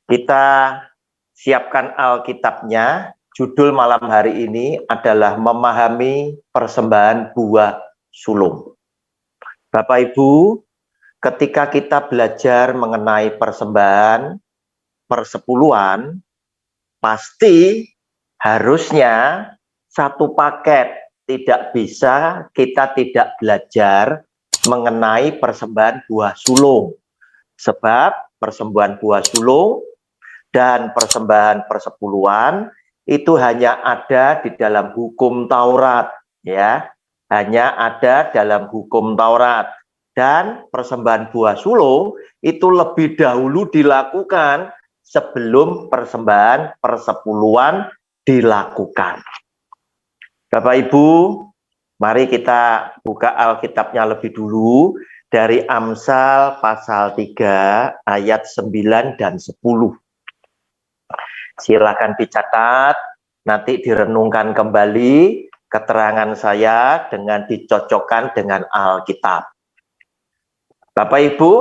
Kita siapkan Alkitabnya. Judul malam hari ini adalah memahami persembahan buah sulung. Bapak Ibu, ketika kita belajar mengenai persembahan persepuluhan, pasti harusnya satu paket. Tidak bisa kita tidak belajar mengenai persembahan buah sulung. Sebab persembahan buah sulung dan persembahan persepuluhan itu hanya ada di dalam hukum Taurat, ya, hanya ada dalam hukum Taurat. Dan persembahan buah sulung itu lebih dahulu dilakukan sebelum persembahan persepuluhan dilakukan. Bapak Ibu, mari kita buka Alkitabnya lebih dulu dari Amsal pasal 3 ayat 9 dan 10. Silakan dicatat, nanti direnungkan kembali keterangan saya dengan dicocokkan dengan Alkitab. Bapak Ibu,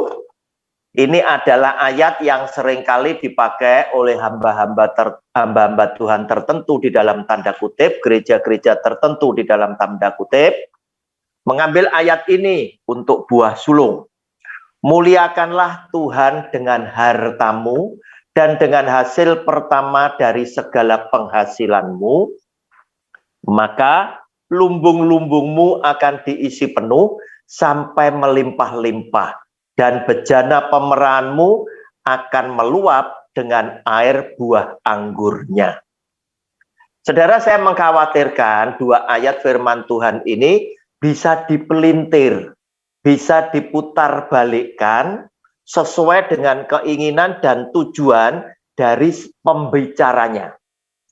ini adalah ayat yang seringkali dipakai oleh hamba-hamba Tuhan tertentu di dalam tanda kutip, gereja-gereja tertentu di dalam tanda kutip, mengambil ayat ini untuk buah sulung. Muliakanlah Tuhan dengan hartamu dan dengan hasil pertama dari segala penghasilanmu, maka lumbung-lumbungmu akan diisi penuh sampai melimpah-limpah, dan bejana pemerahanmu akan meluap dengan air buah anggurnya. Saudara, saya mengkhawatirkan dua ayat firman Tuhan ini bisa dipelintir, bisa diputar balikkan sesuai dengan keinginan dan tujuan dari pembicaranya.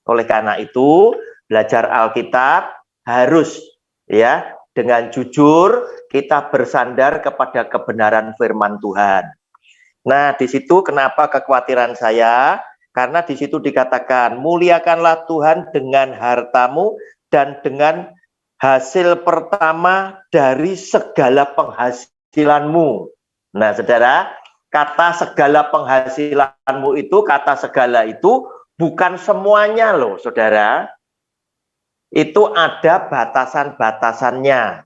Oleh karena itu, belajar Alkitab harus ya dengan jujur kita bersandar kepada kebenaran firman Tuhan. Nah, di situ kenapa kekhawatiran saya? Karena di situ dikatakan, muliakanlah Tuhan dengan hartamu dan dengan hasil pertama dari segala penghasilanmu. Nah, saudara, kata segala penghasilanmu itu, kata segala itu bukan semuanya loh, saudara. Itu ada batasan-batasannya.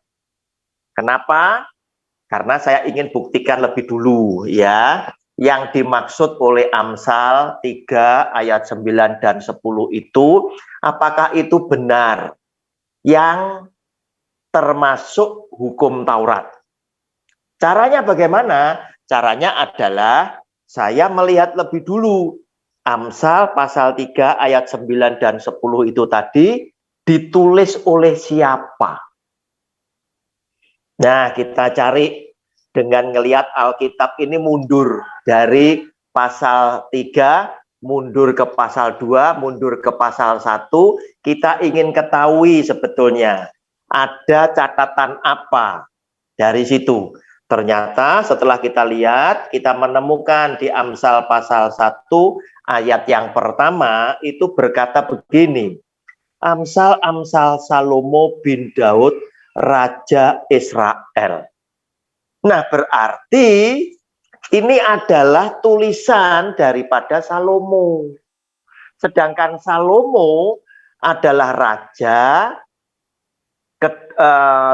Kenapa? Karena saya ingin buktikan lebih dulu ya. Yang dimaksud oleh Amsal 3 ayat 9 dan 10 itu, apakah itu benar yang termasuk hukum Taurat? Caranya bagaimana? Caranya adalah saya melihat lebih dulu Amsal pasal 3 ayat 9 dan 10 itu tadi ditulis oleh siapa? Nah, kita cari dengan ngelihat Alkitab ini mundur dari pasal 3, mundur ke pasal 2, mundur ke pasal 1. Kita ingin ketahui sebetulnya ada catatan apa dari situ. Ternyata setelah kita lihat, kita menemukan di Amsal pasal 1 ayat yang pertama itu berkata begini. Amsal Salomo bin Daud, Raja Israel. Nah, berarti ini adalah tulisan daripada Salomo. Sedangkan Salomo adalah raja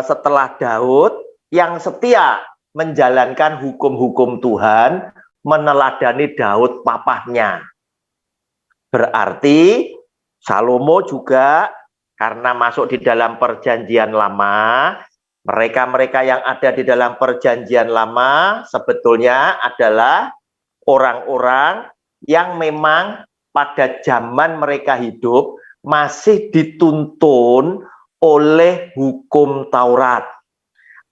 setelah Daud yang setia menjalankan hukum-hukum Tuhan, meneladani Daud papahnya. Berarti Salomo juga karena masuk di dalam perjanjian lama, mereka-mereka yang ada di dalam perjanjian lama sebetulnya adalah orang-orang yang memang pada zaman mereka hidup masih dituntun oleh hukum Taurat.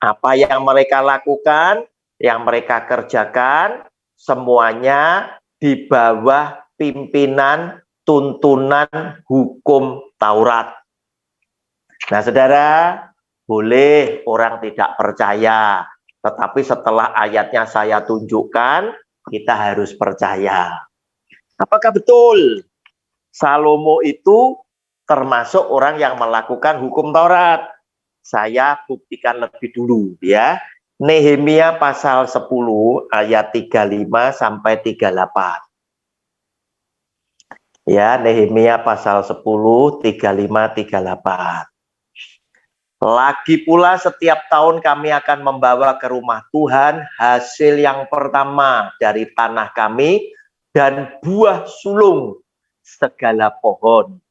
Apa yang mereka lakukan, yang mereka kerjakan, semuanya di bawah pimpinan tuntunan hukum Taurat. Nah, saudara, boleh orang tidak percaya, tetapi setelah ayatnya saya tunjukkan, kita harus percaya. Apakah betul Salomo itu termasuk orang yang melakukan hukum Taurat? Saya buktikan lebih dulu ya. Nehemia pasal 10 ayat 35 sampai 38. Ya, Nehemia pasal 10, 35, 38. Lagi pula setiap tahun kami akan membawa ke rumah Tuhan hasil yang pertama dari tanah kami dan buah sulung segala pohon.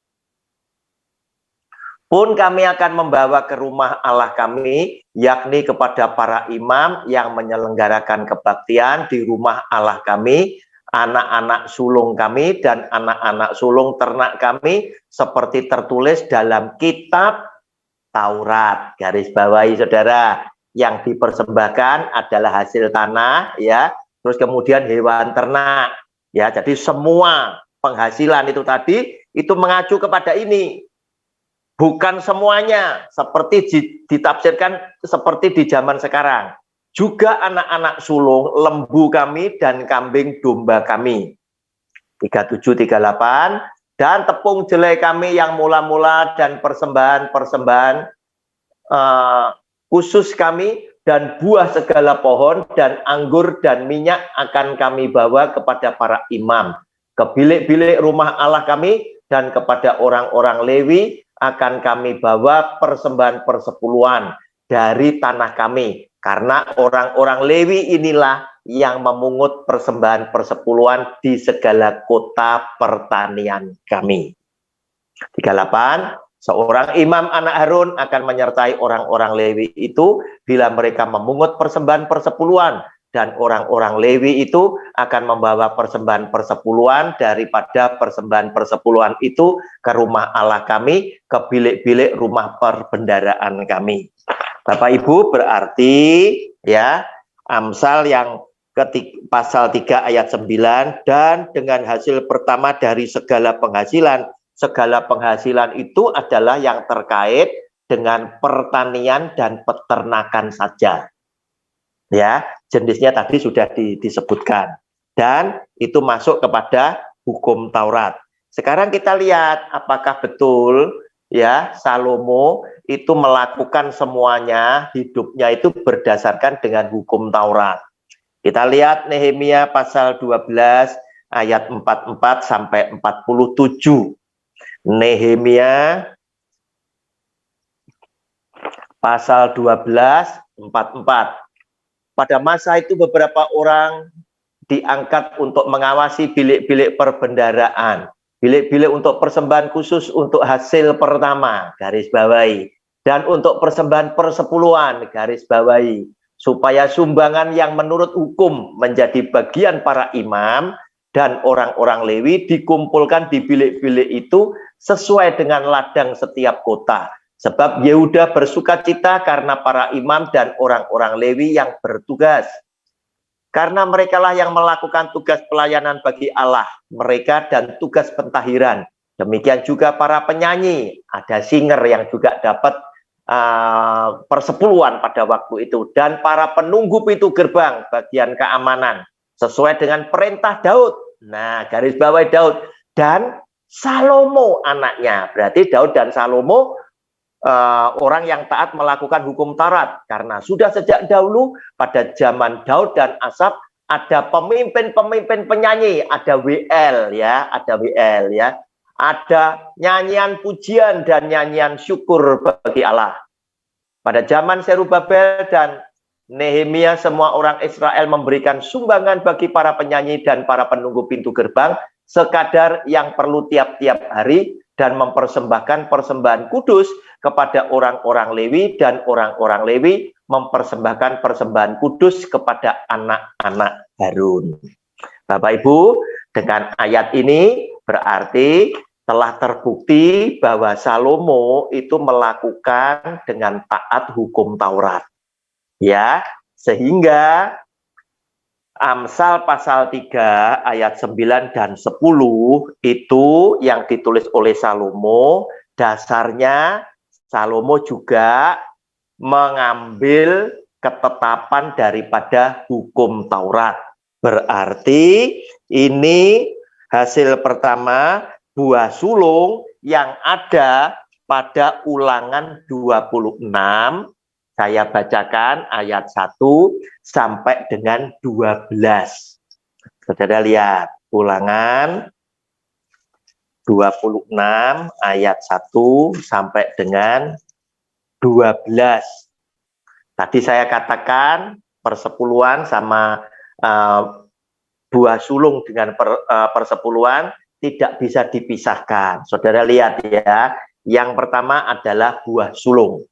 Pun kami akan membawa ke rumah Allah kami, yakni kepada para imam yang menyelenggarakan kebaktian di rumah Allah kami, anak-anak sulung kami dan anak-anak sulung ternak kami, seperti tertulis dalam kitab Taurat. Garis bawahi saudara, yang dipersembahkan adalah hasil tanah, ya, terus kemudian hewan ternak, ya. Jadi semua penghasilan itu tadi itu mengacu kepada ini, bukan semuanya seperti ditafsirkan seperti di zaman sekarang. Juga anak-anak sulung, lembu kami dan kambing domba kami. 37, 38. Dan tepung jelai kami yang mula-mula dan persembahan-persembahan khusus kami dan buah segala pohon dan anggur dan minyak akan kami bawa kepada para imam ke bilik-bilik rumah Allah kami, dan kepada orang-orang Lewi akan kami bawa persembahan persepuluhan dari tanah kami, karena orang-orang Lewi inilah yang memungut persembahan persepuluhan di segala kota pertanian kami. 38. Seorang imam anak Harun akan menyertai orang-orang Lewi itu bila mereka memungut persembahan persepuluhan, dan orang-orang Lewi itu akan membawa persembahan persepuluhan daripada persembahan persepuluhan itu ke rumah Allah kami, ke bilik-bilik rumah perbendaraan kami. Bapak Ibu, berarti ya Amsal yang pasal 3 ayat 9, dan dengan hasil pertama dari segala penghasilan. Segala penghasilan itu adalah yang terkait dengan pertanian dan peternakan saja. Ya, jenisnya tadi sudah disebutkan. Dan itu masuk kepada hukum Taurat. Sekarang kita lihat apakah betul ya Salomo itu melakukan semuanya, hidupnya itu berdasarkan dengan hukum Taurat. Kita lihat Nehemia pasal 12 ayat 44 sampai 47. Nehemia pasal 12 44. Pada masa itu beberapa orang diangkat untuk mengawasi bilik-bilik perbendaraan, bilik-bilik untuk persembahan khusus untuk hasil pertama, garis bawahi, dan untuk persembahan persepuluhan, garis bawahi, supaya sumbangan yang menurut hukum menjadi bagian para imam dan orang-orang Lewi dikumpulkan di bilik-bilik itu sesuai dengan ladang setiap kota. Sebab Yehuda bersuka cita karena para imam dan orang-orang Lewi yang bertugas. Karena merekalah yang melakukan tugas pelayanan bagi Allah mereka dan tugas pentahiran. Demikian juga para penyanyi, ada singer yang juga dapat persepuluhan pada waktu itu. Dan para penunggu pintu gerbang bagian keamanan sesuai dengan perintah Daud. Nah, garis bawahi Daud dan Salomo anaknya. Berarti Daud dan Salomo orang yang taat melakukan hukum Taurat, karena sudah sejak dahulu pada zaman Daud dan Asaf ada pemimpin-pemimpin penyanyi, ada WL ya, ada nyanyian pujian dan nyanyian syukur bagi Allah. Pada zaman Zerubabel dan Nehemia, semua orang Israel memberikan sumbangan bagi para penyanyi dan para penunggu pintu gerbang sekadar yang perlu tiap-tiap hari, dan mempersembahkan persembahan kudus kepada orang-orang Lewi, dan orang-orang Lewi mempersembahkan persembahan kudus kepada anak-anak Harun. Bapak Ibu, dengan ayat ini berarti telah terbukti bahwa Salomo itu melakukan dengan taat hukum Taurat. Ya, sehingga Amsal pasal 3 ayat 9 dan 10 itu yang ditulis oleh Salomo, dasarnya Salomo juga mengambil ketetapan daripada hukum Taurat. Berarti ini hasil pertama buah sulung yang ada pada Ulangan 26. Saya bacakan ayat 1 sampai dengan 12. Saudara lihat, Ulangan 26 ayat 1 sampai dengan 12. Tadi saya katakan persepuluhan sama buah sulung dengan persepuluhan tidak bisa dipisahkan. Saudara lihat ya, yang pertama adalah buah sulung.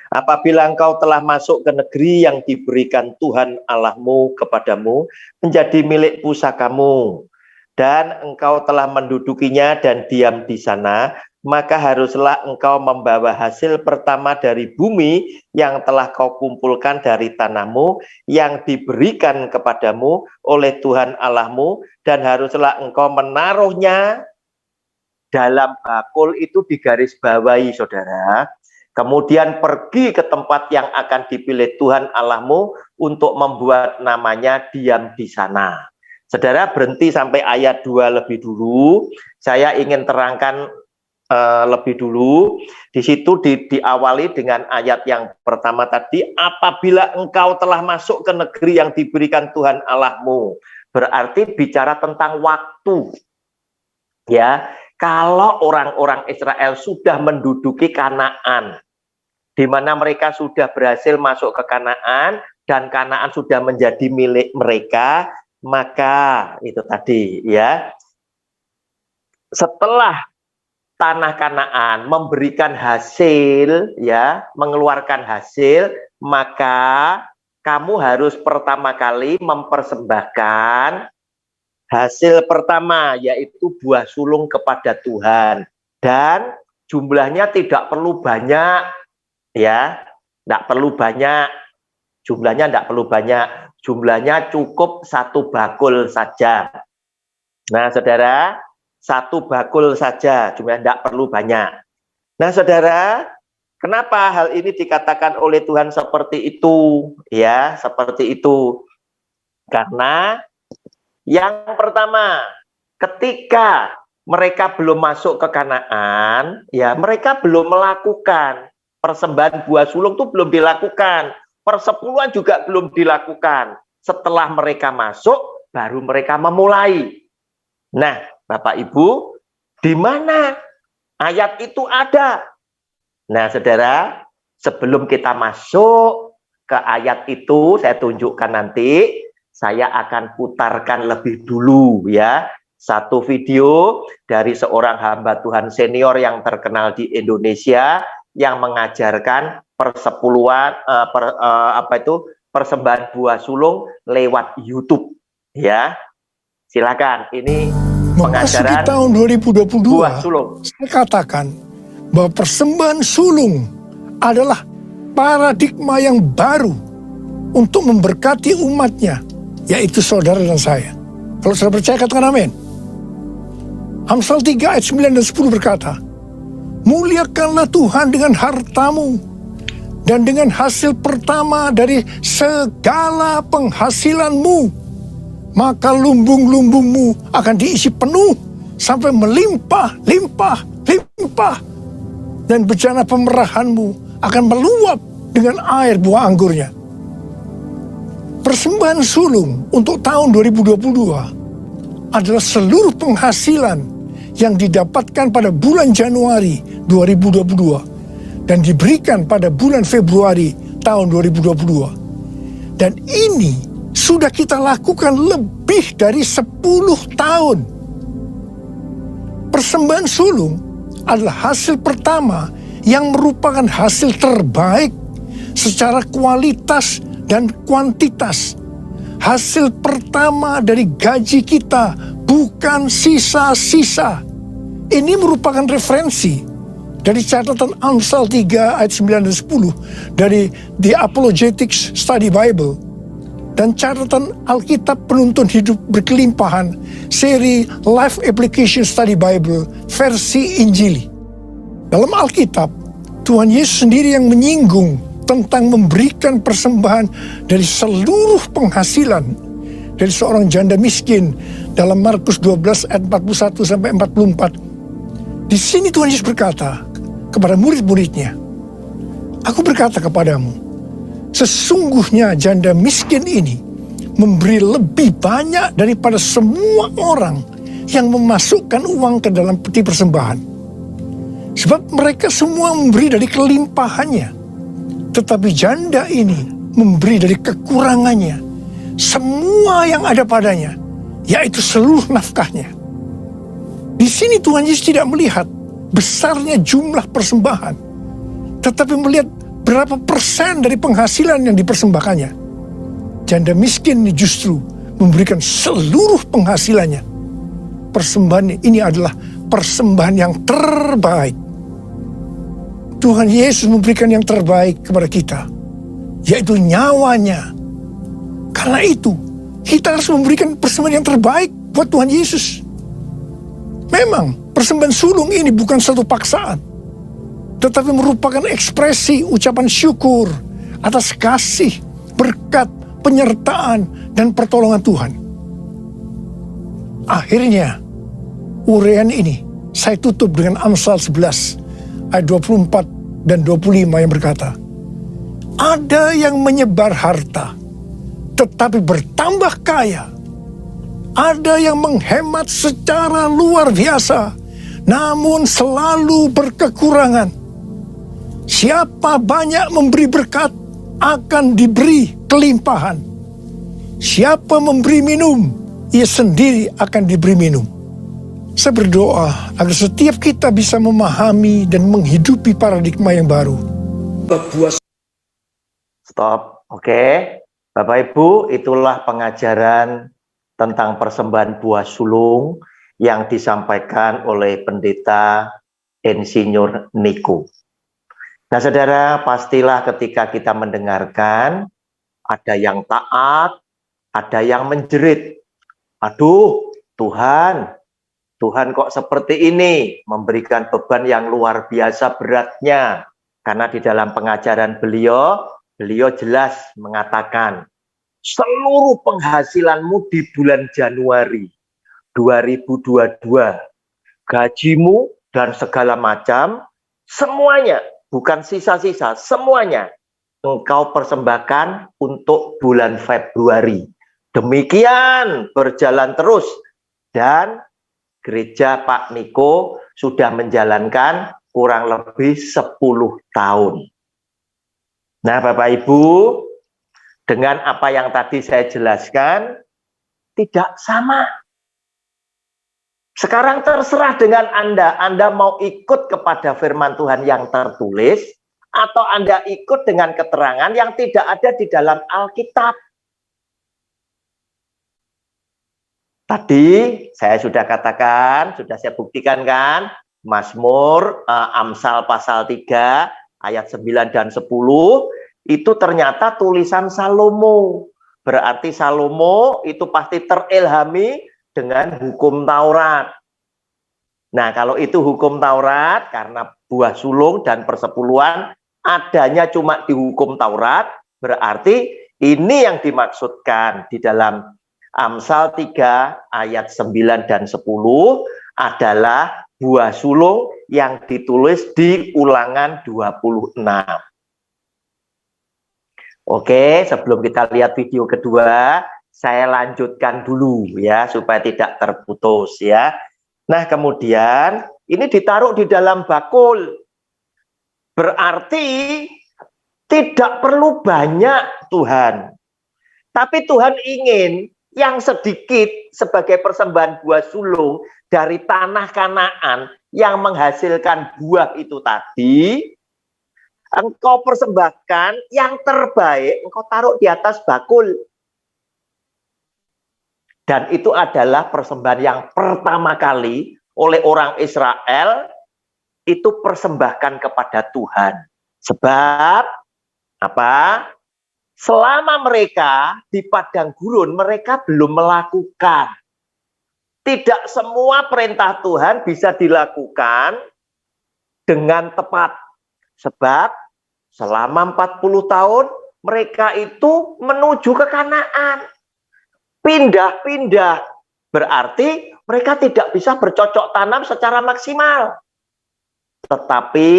Apabila engkau telah masuk ke negeri yang diberikan Tuhan Allahmu kepadamu menjadi milik pusakamu, dan engkau telah mendudukinya dan diam di sana, maka haruslah engkau membawa hasil pertama dari bumi yang telah kau kumpulkan dari tanahmu yang diberikan kepadamu oleh Tuhan Allahmu, dan haruslah engkau menaruhnya dalam bakul. Itu digarisbawahi, saudara. Kemudian pergi ke tempat yang akan dipilih Tuhan Allahmu untuk membuat namanya diam di sana. Saudara berhenti sampai ayat 2 lebih dulu. Saya ingin terangkan lebih dulu. Di situ diawali dengan ayat yang pertama tadi, apabila engkau telah masuk ke negeri yang diberikan Tuhan Allahmu. Berarti bicara tentang waktu. Ya, kalau orang-orang Israel sudah menduduki Kanaan, di mana mereka sudah berhasil masuk ke Kanaan dan Kanaan sudah menjadi milik mereka, maka itu tadi ya, setelah tanah Kanaan memberikan hasil ya, mengeluarkan hasil, maka kamu harus pertama kali mempersembahkan hasil pertama, yaitu buah sulung kepada Tuhan, dan jumlahnya tidak perlu banyak. Ya, tidak perlu banyak, jumlahnya tidak perlu banyak, jumlahnya cukup 1 bakul saja. Nah, saudara, 1 bakul saja, jumlahnya tidak perlu banyak. Nah, saudara, kenapa hal ini dikatakan oleh Tuhan seperti itu? Ya, seperti itu. Karena yang pertama, ketika mereka belum masuk ke Kanaan, ya mereka belum melakukan persembahan buah sulung, itu belum dilakukan. Persepuluhan juga belum dilakukan. Setelah mereka masuk, baru mereka memulai. Nah, Bapak Ibu, di mana ayat itu ada? Nah, saudara, sebelum kita masuk ke ayat itu, saya tunjukkan nanti, saya akan putarkan lebih dulu ya, satu video dari seorang hamba Tuhan senior yang terkenal di Indonesia, yang mengajarkan persepuluhan persembahan buah sulung lewat YouTube ya. Silakan, ini pengajaran tahun 2022 buah sulung. Saya katakan bahwa persembahan sulung adalah paradigma yang baru untuk memberkati umatnya, yaitu saudara dan saya. Kalau saudara percaya, katakan amin. Amsal 3 ayat 9 dan 10 berkata, muliakanlah Tuhan dengan hartamu dan dengan hasil pertama dari segala penghasilanmu, maka lumbung-lumbungmu akan diisi penuh sampai melimpah, limpah, limpah, dan bejana pemerahanmu akan meluap dengan air buah anggurnya. Persembahan sulung untuk tahun 2022 adalah seluruh penghasilan yang didapatkan pada bulan Januari 2022 dan diberikan pada bulan Februari tahun 2022. Dan ini sudah kita lakukan lebih dari 10 tahun. Persembahan sulung adalah hasil pertama yang merupakan hasil terbaik secara kualitas dan kuantitas. Hasil pertama dari gaji kita, bukan sisa-sisa. Ini merupakan referensi dari catatan Amsal 3 ayat 9 dan 10 dari The Apologetics Study Bible dan catatan Alkitab Penuntun Hidup Berkelimpahan seri Life Application Study Bible versi Injili. Dalam Alkitab, Tuhan Yesus sendiri yang menyinggung tentang memberikan persembahan dari seluruh penghasilan dari seorang janda miskin dalam Markus 12 ayat 41 sampai 44. Di sini Tuhan Yesus berkata kepada murid-muridnya, aku berkata kepadamu, sesungguhnya janda miskin ini memberi lebih banyak daripada semua orang yang memasukkan uang ke dalam peti persembahan. Sebab mereka semua memberi dari kelimpahannya. Tetapi janda ini memberi dari kekurangannya. Semua yang ada padanya, yaitu seluruh nafkahnya. Di sini Tuhan Yesus tidak melihat besarnya jumlah persembahan, tetapi melihat berapa persen dari penghasilan yang dipersembahkannya. Janda miskin ini justru memberikan seluruh penghasilannya. Persembahan ini adalah persembahan yang terbaik. Tuhan Yesus memberikan yang terbaik kepada kita, yaitu nyawanya. Karena itu, kita harus memberikan persembahan yang terbaik buat Tuhan Yesus. Memang, persembahan sulung ini bukan satu paksaan, tetapi merupakan ekspresi ucapan syukur atas kasih, berkat, penyertaan, dan pertolongan Tuhan. Akhirnya, uraian ini saya tutup dengan Amsal 11 ayat 24 dan 25 yang berkata, ada yang menyebar harta, tetapi bertambah kaya. Ada yang menghemat secara luar biasa, namun selalu berkekurangan. Siapa banyak memberi berkat, akan diberi kelimpahan. Siapa memberi minum, ia sendiri akan diberi minum. Saya berdoa agar setiap kita bisa memahami dan menghidupi paradigma yang baru. Stop, oke. Bapak Ibu, itulah pengajaran tentang persembahan buah sulung yang disampaikan oleh Pendeta Insinyur Niko. Nah saudara, pastilah ketika kita mendengarkan, ada yang taat, ada yang menjerit. Aduh, Tuhan kok seperti ini, memberikan beban yang luar biasa beratnya. Karena di dalam pengajaran beliau jelas mengatakan, seluruh penghasilanmu di bulan Januari 2022, gajimu dan segala macam, semuanya, bukan sisa-sisa, semuanya, engkau persembahkan untuk bulan Februari. Demikian berjalan terus, dan gereja Pak Niko sudah menjalankan kurang lebih 10 tahun. Nah Bapak Ibu, dengan apa yang tadi saya jelaskan, tidak sama. Sekarang terserah dengan Anda mau ikut kepada firman Tuhan yang tertulis, atau Anda ikut dengan keterangan yang tidak ada di dalam Alkitab. Tadi saya sudah katakan, sudah saya buktikan kan, Mazmur, Amsal pasal 3, ayat 9 dan 10, itu ternyata tulisan Salomo. Berarti Salomo itu pasti terilhami dengan hukum Taurat. Nah, kalau itu hukum Taurat, karena buah sulung dan persepuluhan adanya cuma di hukum Taurat, berarti ini yang dimaksudkan di dalam Amsal 3 ayat 9 dan 10 adalah buah sulung yang ditulis di Ulangan 26. Oke, sebelum kita lihat video kedua, saya lanjutkan dulu ya, supaya tidak terputus ya. Nah, kemudian ini ditaruh di dalam bakul. Berarti tidak perlu banyak Tuhan. Tapi Tuhan ingin yang sedikit sebagai persembahan buah sulung dari tanah Kanaan yang menghasilkan buah itu tadi, engkau persembahkan yang terbaik, engkau taruh di atas bakul. Dan itu adalah persembahan yang pertama kali oleh orang Israel, itu persembahkan kepada Tuhan. Sebab apa? Selama mereka di padang gurun, mereka belum melakukan. Tidak semua perintah Tuhan bisa dilakukan dengan tepat. Sebab selama 40 tahun mereka itu menuju ke Kanaan. Pindah-pindah. Berarti mereka tidak bisa bercocok tanam secara maksimal. Tetapi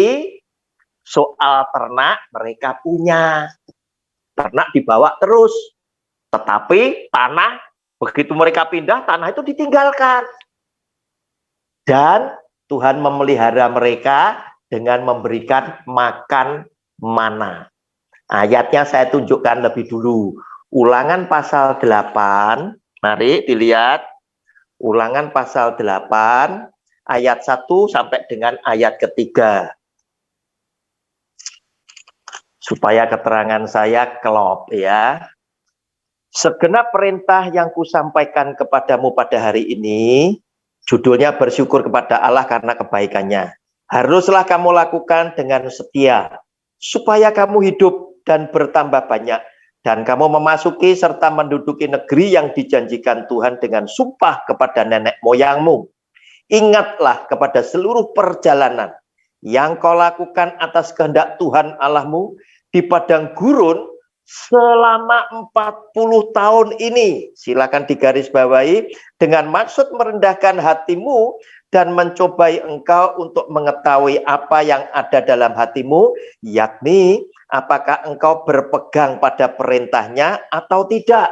soal ternak mereka punya. Ternak dibawa terus. Tetapi tanah, begitu mereka pindah, tanah itu ditinggalkan. Dan Tuhan memelihara mereka dengan memberikan makan mana. Ayatnya saya tunjukkan lebih dulu. Ulangan pasal 8, mari dilihat. Ulangan pasal 8, ayat 1 sampai dengan ayat ketiga. Supaya keterangan saya klop ya. Segenap perintah yang kusampaikan kepadamu pada hari ini, judulnya bersyukur kepada Allah karena kebaikannya. Haruslah kamu lakukan dengan setia, supaya kamu hidup dan bertambah banyak, dan kamu memasuki serta menduduki negeri yang dijanjikan Tuhan dengan sumpah kepada nenek moyangmu. Ingatlah kepada seluruh perjalanan yang kau lakukan atas kehendak Tuhan Allahmu di padang gurun selama 40 tahun ini. Silakan digarisbawahi, dengan maksud merendahkan hatimu dan mencobai engkau untuk mengetahui apa yang ada dalam hatimu, yakni apakah engkau berpegang pada perintahnya atau tidak.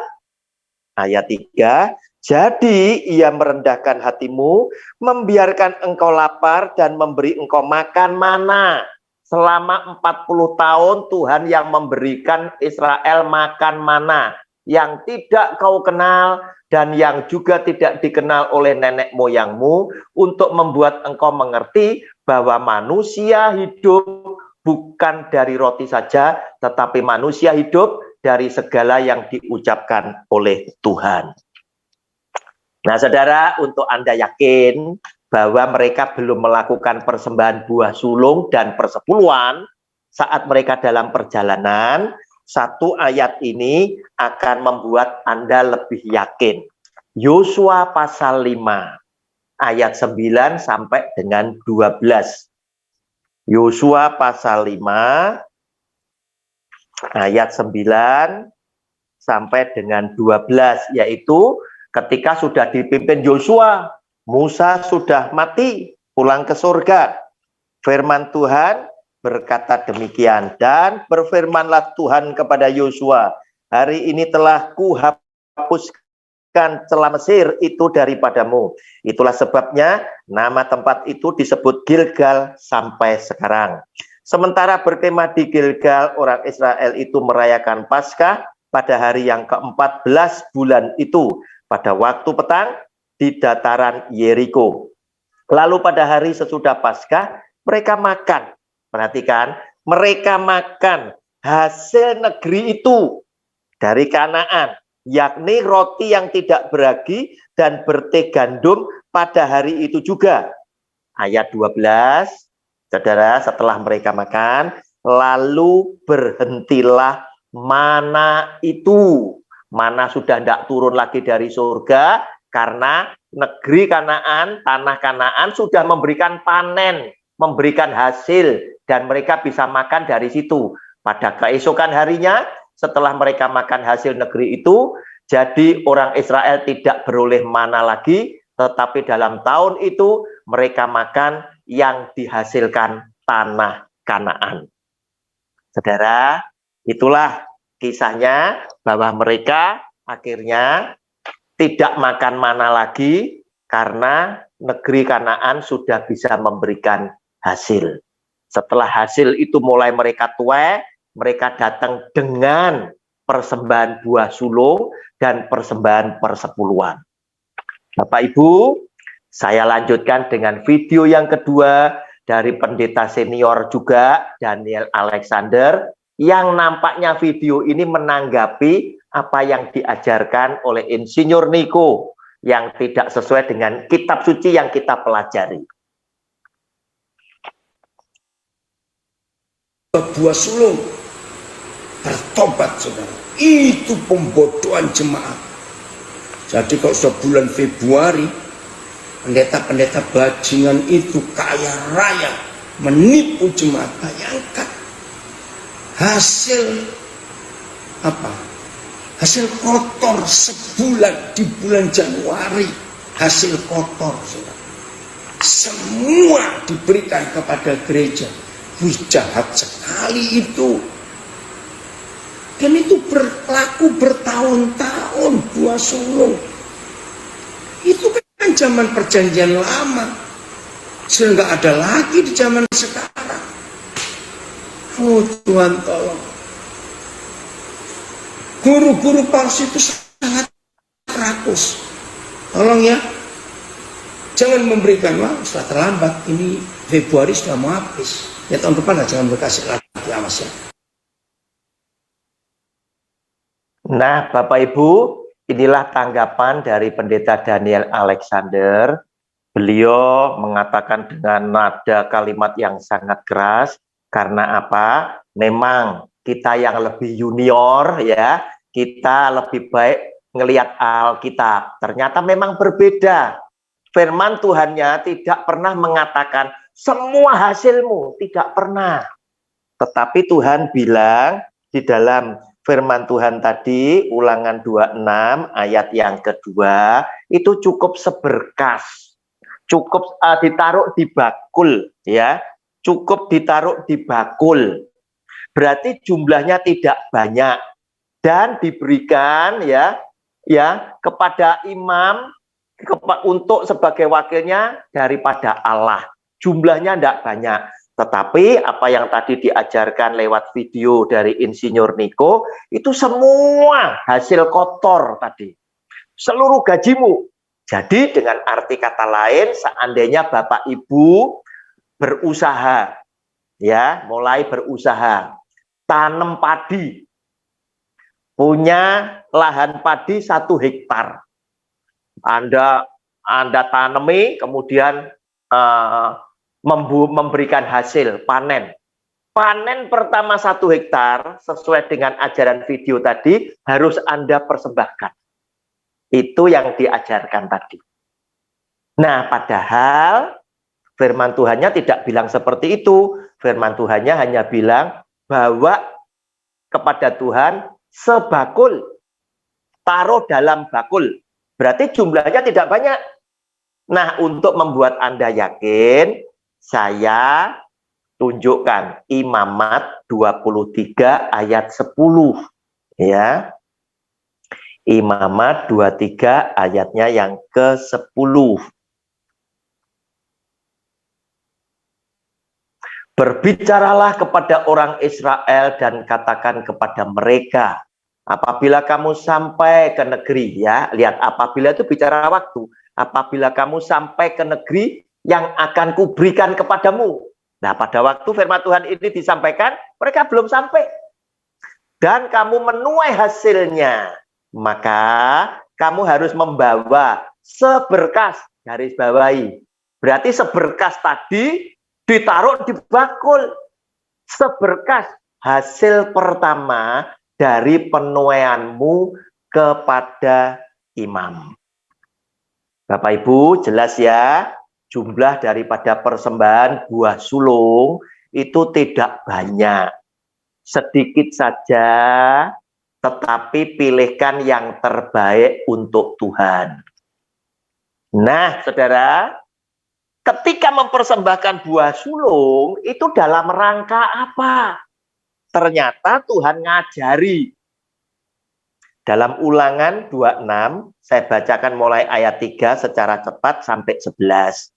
Ayat 3, jadi ia merendahkan hatimu, membiarkan engkau lapar dan memberi engkau makan mana. Selama 40 tahun Tuhan yang memberikan Israel makan mana yang tidak kau kenal dan yang juga tidak dikenal oleh nenek moyangmu, untuk membuat engkau mengerti bahwa manusia hidup bukan dari roti saja, tetapi manusia hidup dari segala yang diucapkan oleh Tuhan. Nah, saudara, untuk Anda yakin bahwa mereka belum melakukan persembahan buah sulung dan persepuluhan saat mereka dalam perjalanan, satu ayat ini akan membuat Anda lebih yakin. Yosua pasal 5 ayat 9 sampai dengan 12. Yosua pasal 5 ayat 9 sampai dengan 12, yaitu ketika sudah dipimpin Yosua, Musa sudah mati, pulang ke surga. Firman Tuhan berkata demikian, dan berfirmanlah Tuhan kepada Yosua, hari ini telah kuhapuskan celah Mesir itu daripadamu. Itulah sebabnya nama tempat itu disebut Gilgal sampai sekarang. Sementara berkemah di Gilgal, orang Israel itu merayakan Paskah pada hari yang ke-14 bulan itu, pada waktu petang di dataran Yeriko. Lalu pada hari sesudah Paskah mereka makan. Perhatikan, mereka makan hasil negeri itu dari Kanaan, yakni roti yang tidak beragi dan berteh gandum pada hari itu juga. Ayat 12, saudara, setelah mereka makan, lalu berhentilah mana itu. Mana sudah tidak turun lagi dari surga, karena negeri Kanaan, tanah Kanaan sudah memberikan panen, memberikan hasil, dan mereka bisa makan dari situ. Pada keesokan harinya, setelah mereka makan hasil negeri itu, jadi orang Israel tidak beroleh mana lagi, tetapi dalam tahun itu mereka makan yang dihasilkan tanah Kanaan. Saudara, itulah kisahnya, bahwa mereka akhirnya tidak makan mana lagi karena negeri Kanaan sudah bisa memberikan hasil. Setelah hasil itu mulai mereka tuai, mereka datang dengan persembahan buah sulung dan persembahan persepuluhan. Bapak Ibu, saya lanjutkan dengan video yang kedua dari pendeta senior juga, Daniel Alexander, yang nampaknya video ini menanggapi apa yang diajarkan oleh Insinyur Niko yang tidak sesuai dengan kitab suci yang kita pelajari. Buah sulung bertobat, saudara, itu pembodohan jemaat. Jadi kalau sudah bulan Februari, pendeta-pendeta bajingan itu kaya raya menipu jemaat. Bayangkan hasil apa? Hasil kotor sebulan di bulan Januari, hasil kotor, saudara, semua diberikan kepada gereja. Wih, jahat sekali itu. Dan itu berlaku bertahun-tahun, buah sulung. Itu kan zaman perjanjian lama. Sudah nggak ada lagi di zaman sekarang. Oh Tuhan tolong. Guru-guru palsu itu sangat rakus. Tolong ya. Jangan memberikan, wah sudah terlambat. Ini Februari sudah mau habis. Ya tahun depan lah, jangan berkasih lagi, awas ya. Nah, Bapak Ibu, inilah tanggapan dari Pendeta Daniel Alexander. Beliau mengatakan dengan nada kalimat yang sangat keras, karena apa? Memang kita yang lebih junior ya, kita lebih baik ngelihat Alkitab. Ternyata memang berbeda. Firman Tuhannya tidak pernah mengatakan semua hasilmu, tidak pernah. Tetapi Tuhan bilang di dalam firman Tuhan tadi, Ulangan 26 ayat yang kedua, itu cukup seberkas, cukup ditaruh di bakul, ya, cukup ditaruh di bakul. Berarti jumlahnya tidak banyak dan diberikan ya kepada imam untuk sebagai wakilnya daripada Allah. Jumlahnya tidak banyak. Tetapi apa yang tadi diajarkan lewat video dari Insinyur Niko, itu semua hasil kotor tadi. Seluruh gajimu. Jadi dengan arti kata lain, seandainya Bapak Ibu berusaha, ya, mulai berusaha, tanam padi, punya lahan padi 1 hektar. Anda tanami, kemudian memberikan hasil panen. Panen pertama 1 hektar sesuai dengan ajaran video tadi harus Anda persembahkan. Itu yang diajarkan tadi. Nah, padahal firman Tuhannya tidak bilang seperti itu. Firman Tuhannya hanya bilang bawa kepada Tuhan sebakul, taruh dalam bakul. Berarti jumlahnya tidak banyak. Nah, untuk membuat Anda yakin, saya tunjukkan Imamat 23 ayat 10 ya. Imamat 23 ayatnya yang ke-10. Berbicaralah kepada orang Israel dan katakan kepada mereka, apabila kamu sampai ke negeri, ya, lihat, apabila itu bicara waktu, apabila kamu sampai ke negeri yang akan kuberikan kepadamu. Nah, pada waktu firman Tuhan ini disampaikan, mereka belum sampai. Dan kamu menuai hasilnya, maka kamu harus membawa seberkas, garis bawahi. Berarti seberkas tadi ditaruh di bakul. Seberkas hasil pertama dari penuaianmu kepada imam. Bapak Ibu, jelas ya, jumlah daripada persembahan buah sulung itu tidak banyak. Sedikit saja, tetapi pilihkan yang terbaik untuk Tuhan. Nah, saudara, ketika mempersembahkan buah sulung, itu dalam rangka apa? Ternyata Tuhan ngajari. Dalam Ulangan 26, saya bacakan mulai ayat 3 secara cepat sampai 11.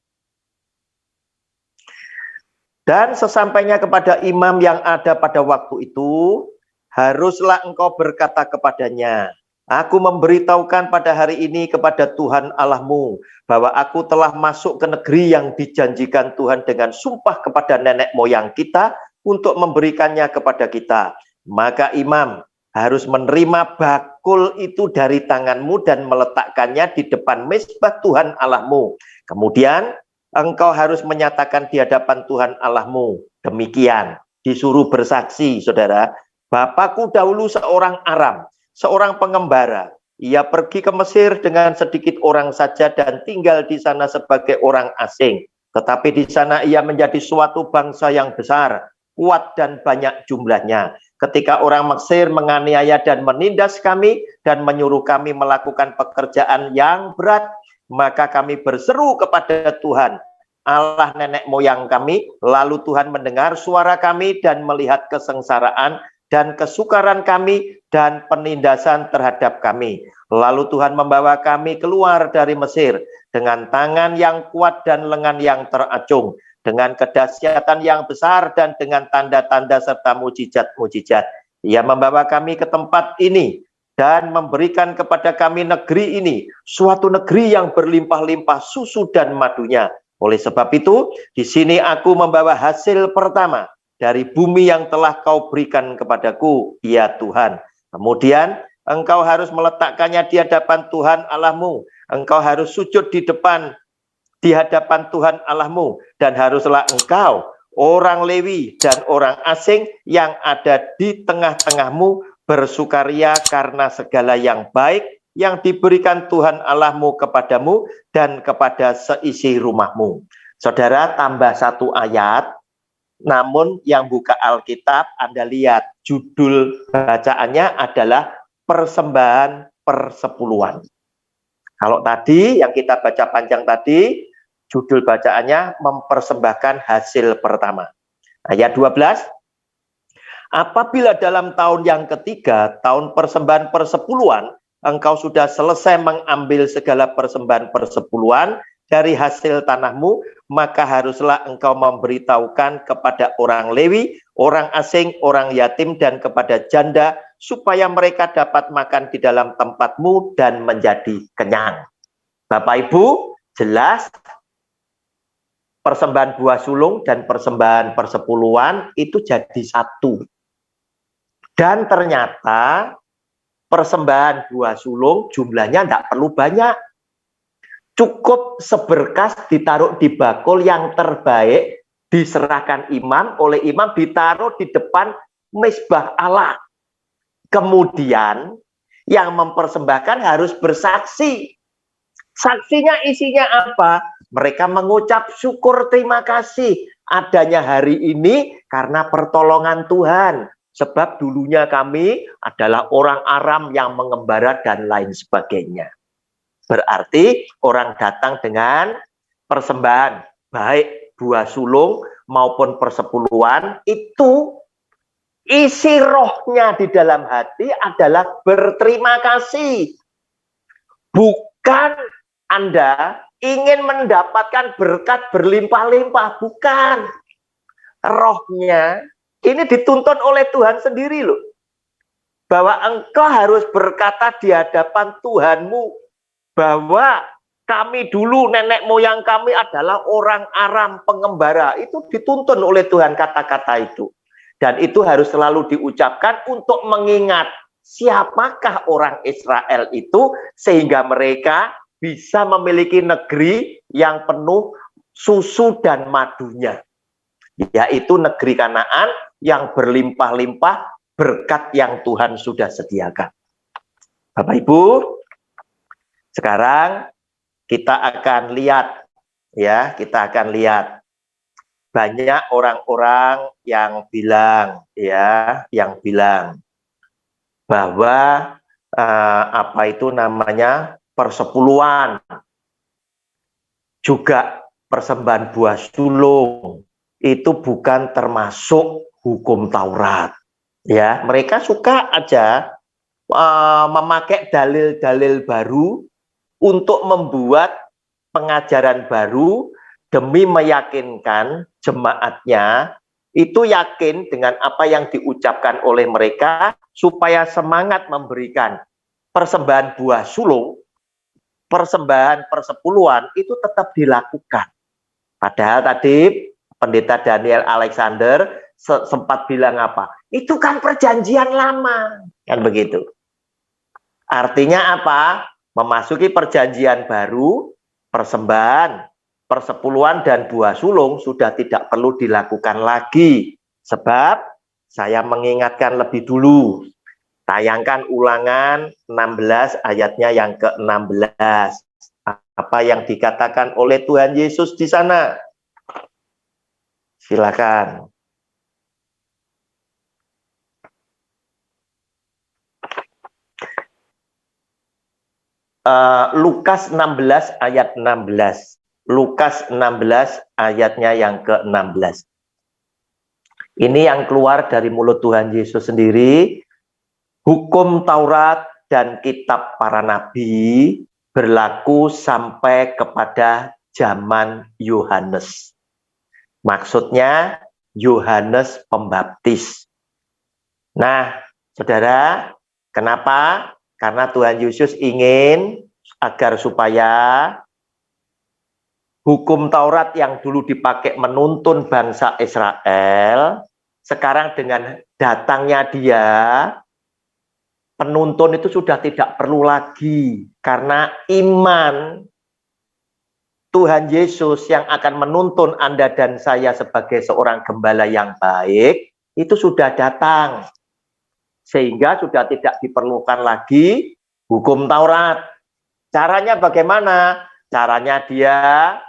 Dan sesampainya kepada imam yang ada pada waktu itu, haruslah engkau berkata kepadanya, aku memberitahukan pada hari ini kepada Tuhan Allahmu, bahwa aku telah masuk ke negeri yang dijanjikan Tuhan dengan sumpah kepada nenek moyang kita, untuk memberikannya kepada kita. Maka imam harus menerima bakul itu dari tanganmu dan meletakkannya di depan mezbah Tuhan Allahmu. Kemudian engkau harus menyatakan di hadapan Tuhan Allahmu. Demikian, disuruh bersaksi, saudara. Bapakku dahulu seorang Aram, seorang pengembara. Ia pergi ke Mesir dengan sedikit orang saja dan tinggal di sana sebagai orang asing. Tetapi di sana ia menjadi suatu bangsa yang besar, kuat dan banyak jumlahnya. Ketika orang Mesir menganiaya dan menindas kami dan menyuruh kami melakukan pekerjaan yang berat, maka kami berseru kepada Tuhan, Allah nenek moyang kami. Lalu Tuhan mendengar suara kami dan melihat kesengsaraan dan kesukaran kami dan penindasan terhadap kami. Lalu Tuhan membawa kami keluar dari Mesir dengan tangan yang kuat dan lengan yang teracung, dengan kedahsyatan yang besar dan dengan tanda-tanda serta mujizat-mujizat. Ia membawa kami ke tempat ini dan memberikan kepada kami negeri ini, suatu negeri yang berlimpah-limpah susu dan madunya. Oleh sebab itu, di sini aku membawa hasil pertama dari bumi yang telah kau berikan kepadaku, ya Tuhan. Kemudian engkau harus meletakkannya di hadapan Tuhan Allahmu. Engkau harus sujud di hadapan Tuhan Allahmu, dan haruslah engkau, orang Lewi dan orang asing yang ada di tengah-tengahmu, bersukaria karena segala yang baik yang diberikan Tuhan Allahmu kepadamu dan kepada seisi rumahmu. Saudara, tambah satu ayat, namun yang buka Alkitab, Anda lihat judul bacaannya adalah persembahan persepuluhan. Kalau tadi yang kita baca panjang tadi, judul bacaannya mempersembahkan hasil pertama. Ayat 12, apabila dalam tahun yang ketiga, tahun persembahan persepuluhan, engkau sudah selesai mengambil segala persembahan persepuluhan dari hasil tanahmu, maka haruslah engkau memberitahukan kepada orang Lewi, orang asing, orang yatim, dan kepada janda, supaya mereka dapat makan di dalam tempatmu dan menjadi kenyang. Bapak Ibu, jelas persembahan buah sulung dan persembahan persepuluhan itu jadi satu. Dan ternyata persembahan buah sulung jumlahnya tidak perlu banyak. Cukup seberkas ditaruh di bakul yang terbaik, diserahkan imam, oleh imam ditaruh di depan mezbah Allah. Kemudian yang mempersembahkan harus bersaksi. Saksinya isinya apa? Mereka mengucap syukur terima kasih adanya hari ini karena pertolongan Tuhan. Sebab dulunya kami adalah orang Aram yang mengembara dan lain sebagainya. Berarti orang datang dengan persembahan, baik buah sulung maupun persepuluhan, itu isi rohnya di dalam hati adalah berterima kasih. Bukan Anda ingin mendapatkan berkat berlimpah-limpah, bukan. Rohnya ini dituntun oleh Tuhan sendiri loh. Bahwa engkau harus berkata di hadapan Tuhanmu, bahwa kami dulu, nenek moyang kami adalah orang Aram pengembara. Itu dituntun oleh Tuhan kata-kata itu. Dan itu harus selalu diucapkan untuk mengingat siapakah orang Israel itu, sehingga mereka bisa memiliki negeri yang penuh susu dan madunya. Yaitu negeri Kanaan yang berlimpah-limpah berkat yang Tuhan sudah sediakan. Bapak Ibu, sekarang kita akan lihat, ya, kita akan lihat banyak orang-orang yang bilang, ya, yang bilang bahwa apa itu namanya persepuluhan, juga persembahan buah sulung itu bukan termasuk hukum Taurat. Ya, mereka suka aja memakai dalil-dalil baru untuk membuat pengajaran baru demi meyakinkan jemaatnya itu yakin dengan apa yang diucapkan oleh mereka supaya semangat memberikan persembahan buah sulung, persembahan persepuluhan itu tetap dilakukan. Padahal tadi Pendeta Daniel Alexander sempat bilang apa? Itu kan perjanjian lama, kan begitu. Artinya apa? Memasuki perjanjian baru, persembahan, persepuluhan dan buah sulung sudah tidak perlu dilakukan lagi. Sebab saya mengingatkan lebih dulu. Tayangkan Ulangan 16 ayatnya yang ke-16. Apa yang dikatakan oleh Tuhan Yesus di sana? Silakan. Lukas 16 ayat 16. Lukas 16 ayatnya yang ke-16. Ini yang keluar dari mulut Tuhan Yesus sendiri. Hukum Taurat dan kitab para nabi berlaku sampai kepada zaman Yohanes. Maksudnya Yohanes Pembaptis. Nah, saudara, kenapa? Karena Tuhan Yesus ingin agar supaya hukum Taurat yang dulu dipakai menuntun bangsa Israel, sekarang dengan datangnya Dia, penuntun itu sudah tidak perlu lagi, karena iman Tuhan Yesus yang akan menuntun Anda dan saya sebagai seorang gembala yang baik, itu sudah datang. Sehingga sudah tidak diperlukan lagi hukum Taurat. Caranya bagaimana? Caranya Dia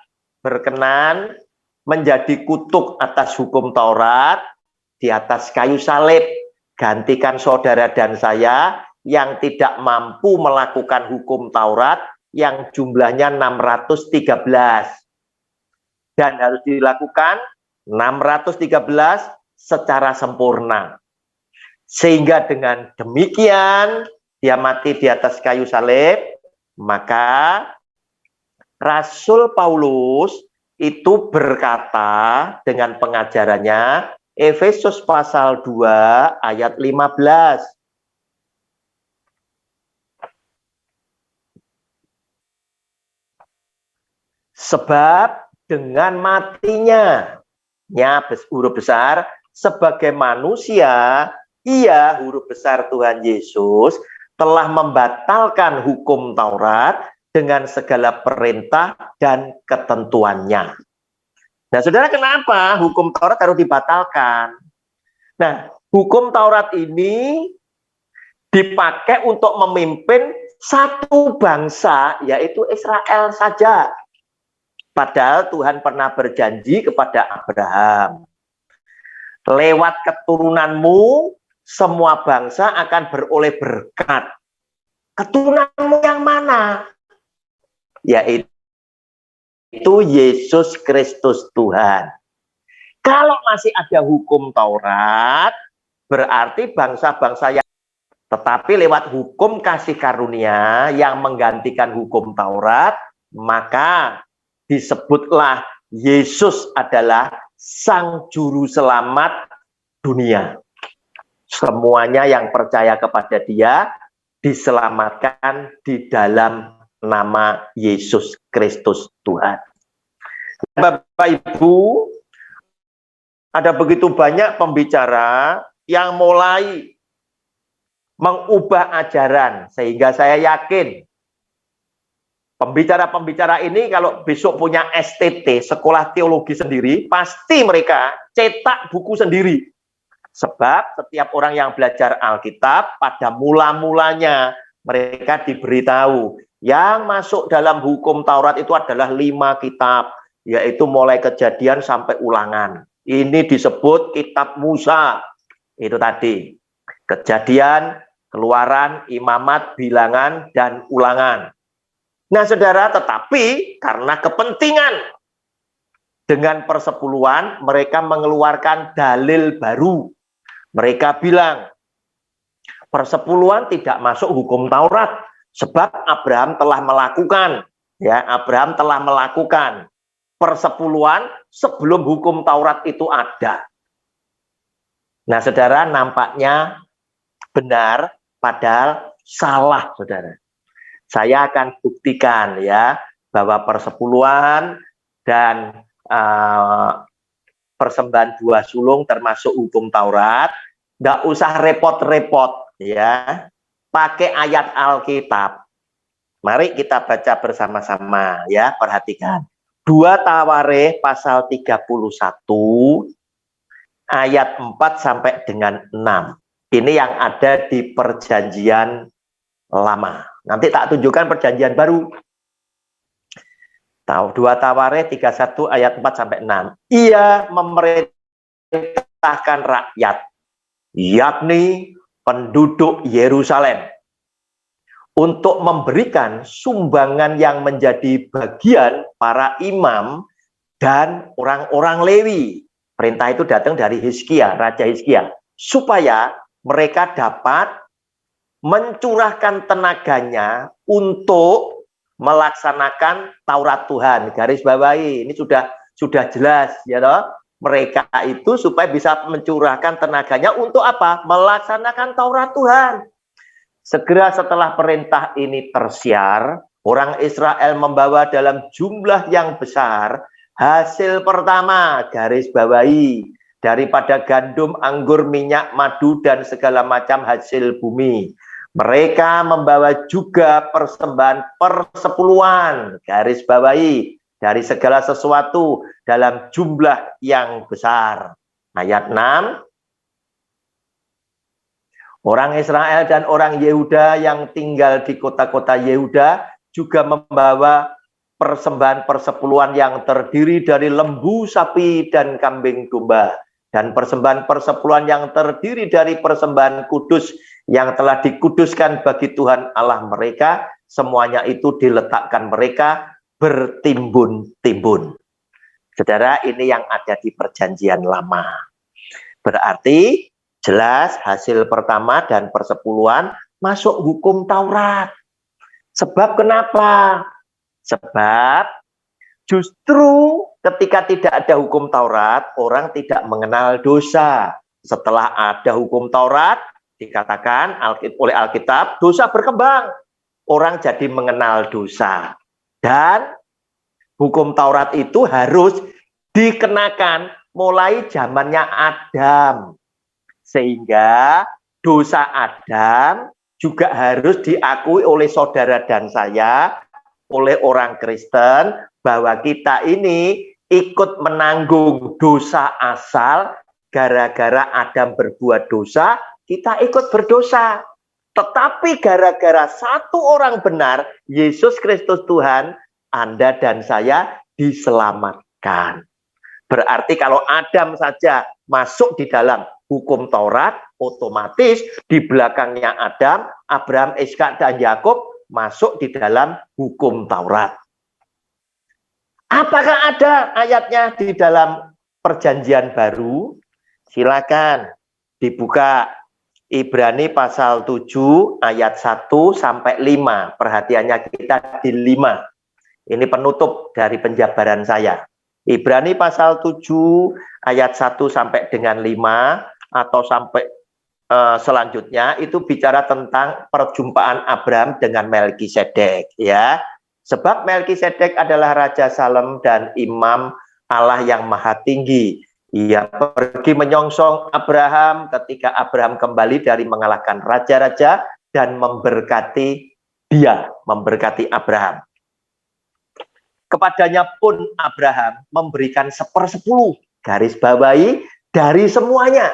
berkenan menjadi kutuk atas hukum Taurat di atas kayu salib. Gantikan saudara dan saya yang tidak mampu melakukan hukum Taurat yang jumlahnya 613. Dan harus dilakukan 613 secara sempurna. Sehingga dengan demikian Dia mati di atas kayu salib, maka Rasul Paulus itu berkata dengan pengajarannya, Efesus pasal 2 ayat 15. Sebab dengan matinya, huruf besar, sebagai manusia, Ia, huruf besar Tuhan Yesus, telah membatalkan hukum Taurat dengan segala perintah dan ketentuannya. Nah, saudara, kenapa hukum Taurat harus dibatalkan? Nah, hukum Taurat ini dipakai untuk memimpin satu bangsa, yaitu Israel saja. Padahal Tuhan pernah berjanji kepada Abraham, lewat keturunanmu semua bangsa akan beroleh berkat. Keturunanmu yang mana? Yaitu Yesus Kristus Tuhan. Kalau masih ada hukum Taurat, berarti bangsa-bangsa yang, tetapi lewat hukum kasih karunia yang menggantikan hukum Taurat, maka disebutlah Yesus adalah Sang Juru Selamat dunia. Semuanya yang percaya kepada Dia diselamatkan di dalam nama Yesus Kristus Tuhan. Bapak Ibu, ada begitu banyak pembicara yang mulai mengubah ajaran, sehingga saya yakin pembicara-pembicara ini kalau besok punya STT, sekolah teologi sendiri, pasti mereka cetak buku sendiri. Sebab setiap orang yang belajar Alkitab, pada mula-mulanya mereka diberitahu yang masuk dalam hukum Taurat itu adalah 5 kitab, yaitu mulai Kejadian sampai Ulangan. Ini disebut kitab Musa. Itu tadi. Kejadian, Keluaran, Imamat, Bilangan, dan Ulangan. Nah, saudara, tetapi karena kepentingan dengan persepuluhan, mereka mengeluarkan dalil baru. Mereka bilang, persepuluhan tidak masuk hukum Taurat. Sebab Abraham telah melakukan, Abraham telah melakukan persepuluhan sebelum hukum Taurat itu ada. Nah, saudara, nampaknya benar, padahal salah, saudara. Saya akan buktikan bahwa persepuluhan dan persembahan buah sulung termasuk hukum Taurat. Nggak usah repot-repot, pakai ayat Alkitab. Mari kita baca bersama-sama, perhatikan. 2 Tawarikh pasal 31 ayat 4 sampai dengan 6. Ini yang ada di Perjanjian Lama. Nanti tak tunjukkan Perjanjian Baru. 2 Tawarikh 31 ayat 4 sampai 6. Ia memerintahkan rakyat, yakni penduduk Yerusalem, untuk memberikan sumbangan yang menjadi bagian para imam dan orang-orang Lewi. Perintah itu datang dari Hizkia, Raja Hizkia, supaya mereka dapat mencurahkan tenaganya untuk melaksanakan Taurat Tuhan. Garis bawahi, ini sudah jelas ya toh. Mereka itu supaya bisa mencurahkan tenaganya untuk apa? Melaksanakan Taurat Tuhan. Segera setelah perintah ini tersiar, orang Israel membawa dalam jumlah yang besar hasil pertama, garis bawahi, daripada gandum, anggur, minyak, madu, dan segala macam hasil bumi. Mereka membawa juga persembahan persepuluhan, garis bawahi, dari segala sesuatu dalam jumlah yang besar. Ayat 6. Orang Israel dan orang Yehuda yang tinggal di kota-kota Yehuda juga membawa persembahan persepuluhan yang terdiri dari lembu, sapi, dan kambing domba. Dan persembahan persepuluhan yang terdiri dari persembahan kudus yang telah dikuduskan bagi Tuhan Allah mereka. Semuanya itu diletakkan mereka bertimbun-timbun. Saudara, ini yang ada di Perjanjian Lama. Berarti jelas hasil pertama dan persepuluhan masuk hukum Taurat. Sebab kenapa? Sebab justru ketika tidak ada hukum Taurat, orang tidak mengenal dosa. Setelah ada hukum Taurat, dikatakan oleh Alkitab, dosa berkembang. Orang jadi mengenal dosa. Dan hukum Taurat itu harus dikenakan mulai zamannya Adam. Sehingga dosa Adam juga harus diakui oleh saudara dan saya, oleh orang Kristen, bahwa kita ini ikut menanggung dosa asal. Gara-gara Adam berbuat dosa, kita ikut berdosa. Tetapi gara-gara satu orang benar, Yesus Kristus Tuhan, Anda dan saya diselamatkan. Berarti kalau Adam saja masuk di dalam hukum Taurat, otomatis di belakangnya Adam, Abraham, Ishak, dan Yakub masuk di dalam hukum Taurat. Apakah ada ayatnya di dalam Perjanjian Baru? Silakan dibuka Ibrani pasal 7 ayat 1 sampai 5. Perhatiannya kita di 5. Ini penutup dari penjabaran saya. Ibrani pasal 7 ayat 1 sampai dengan 5 atau sampai selanjutnya itu bicara tentang perjumpaan Abraham dengan Melkisedek, ya. Sebab Melkisedek adalah Raja Salem dan Imam Allah yang Maha Tinggi. Ia pergi menyongsong Abraham ketika Abraham kembali dari mengalahkan raja-raja dan memberkati Abraham. Kepadanya pun Abraham memberikan 1/10, garis bawahi, dari semuanya.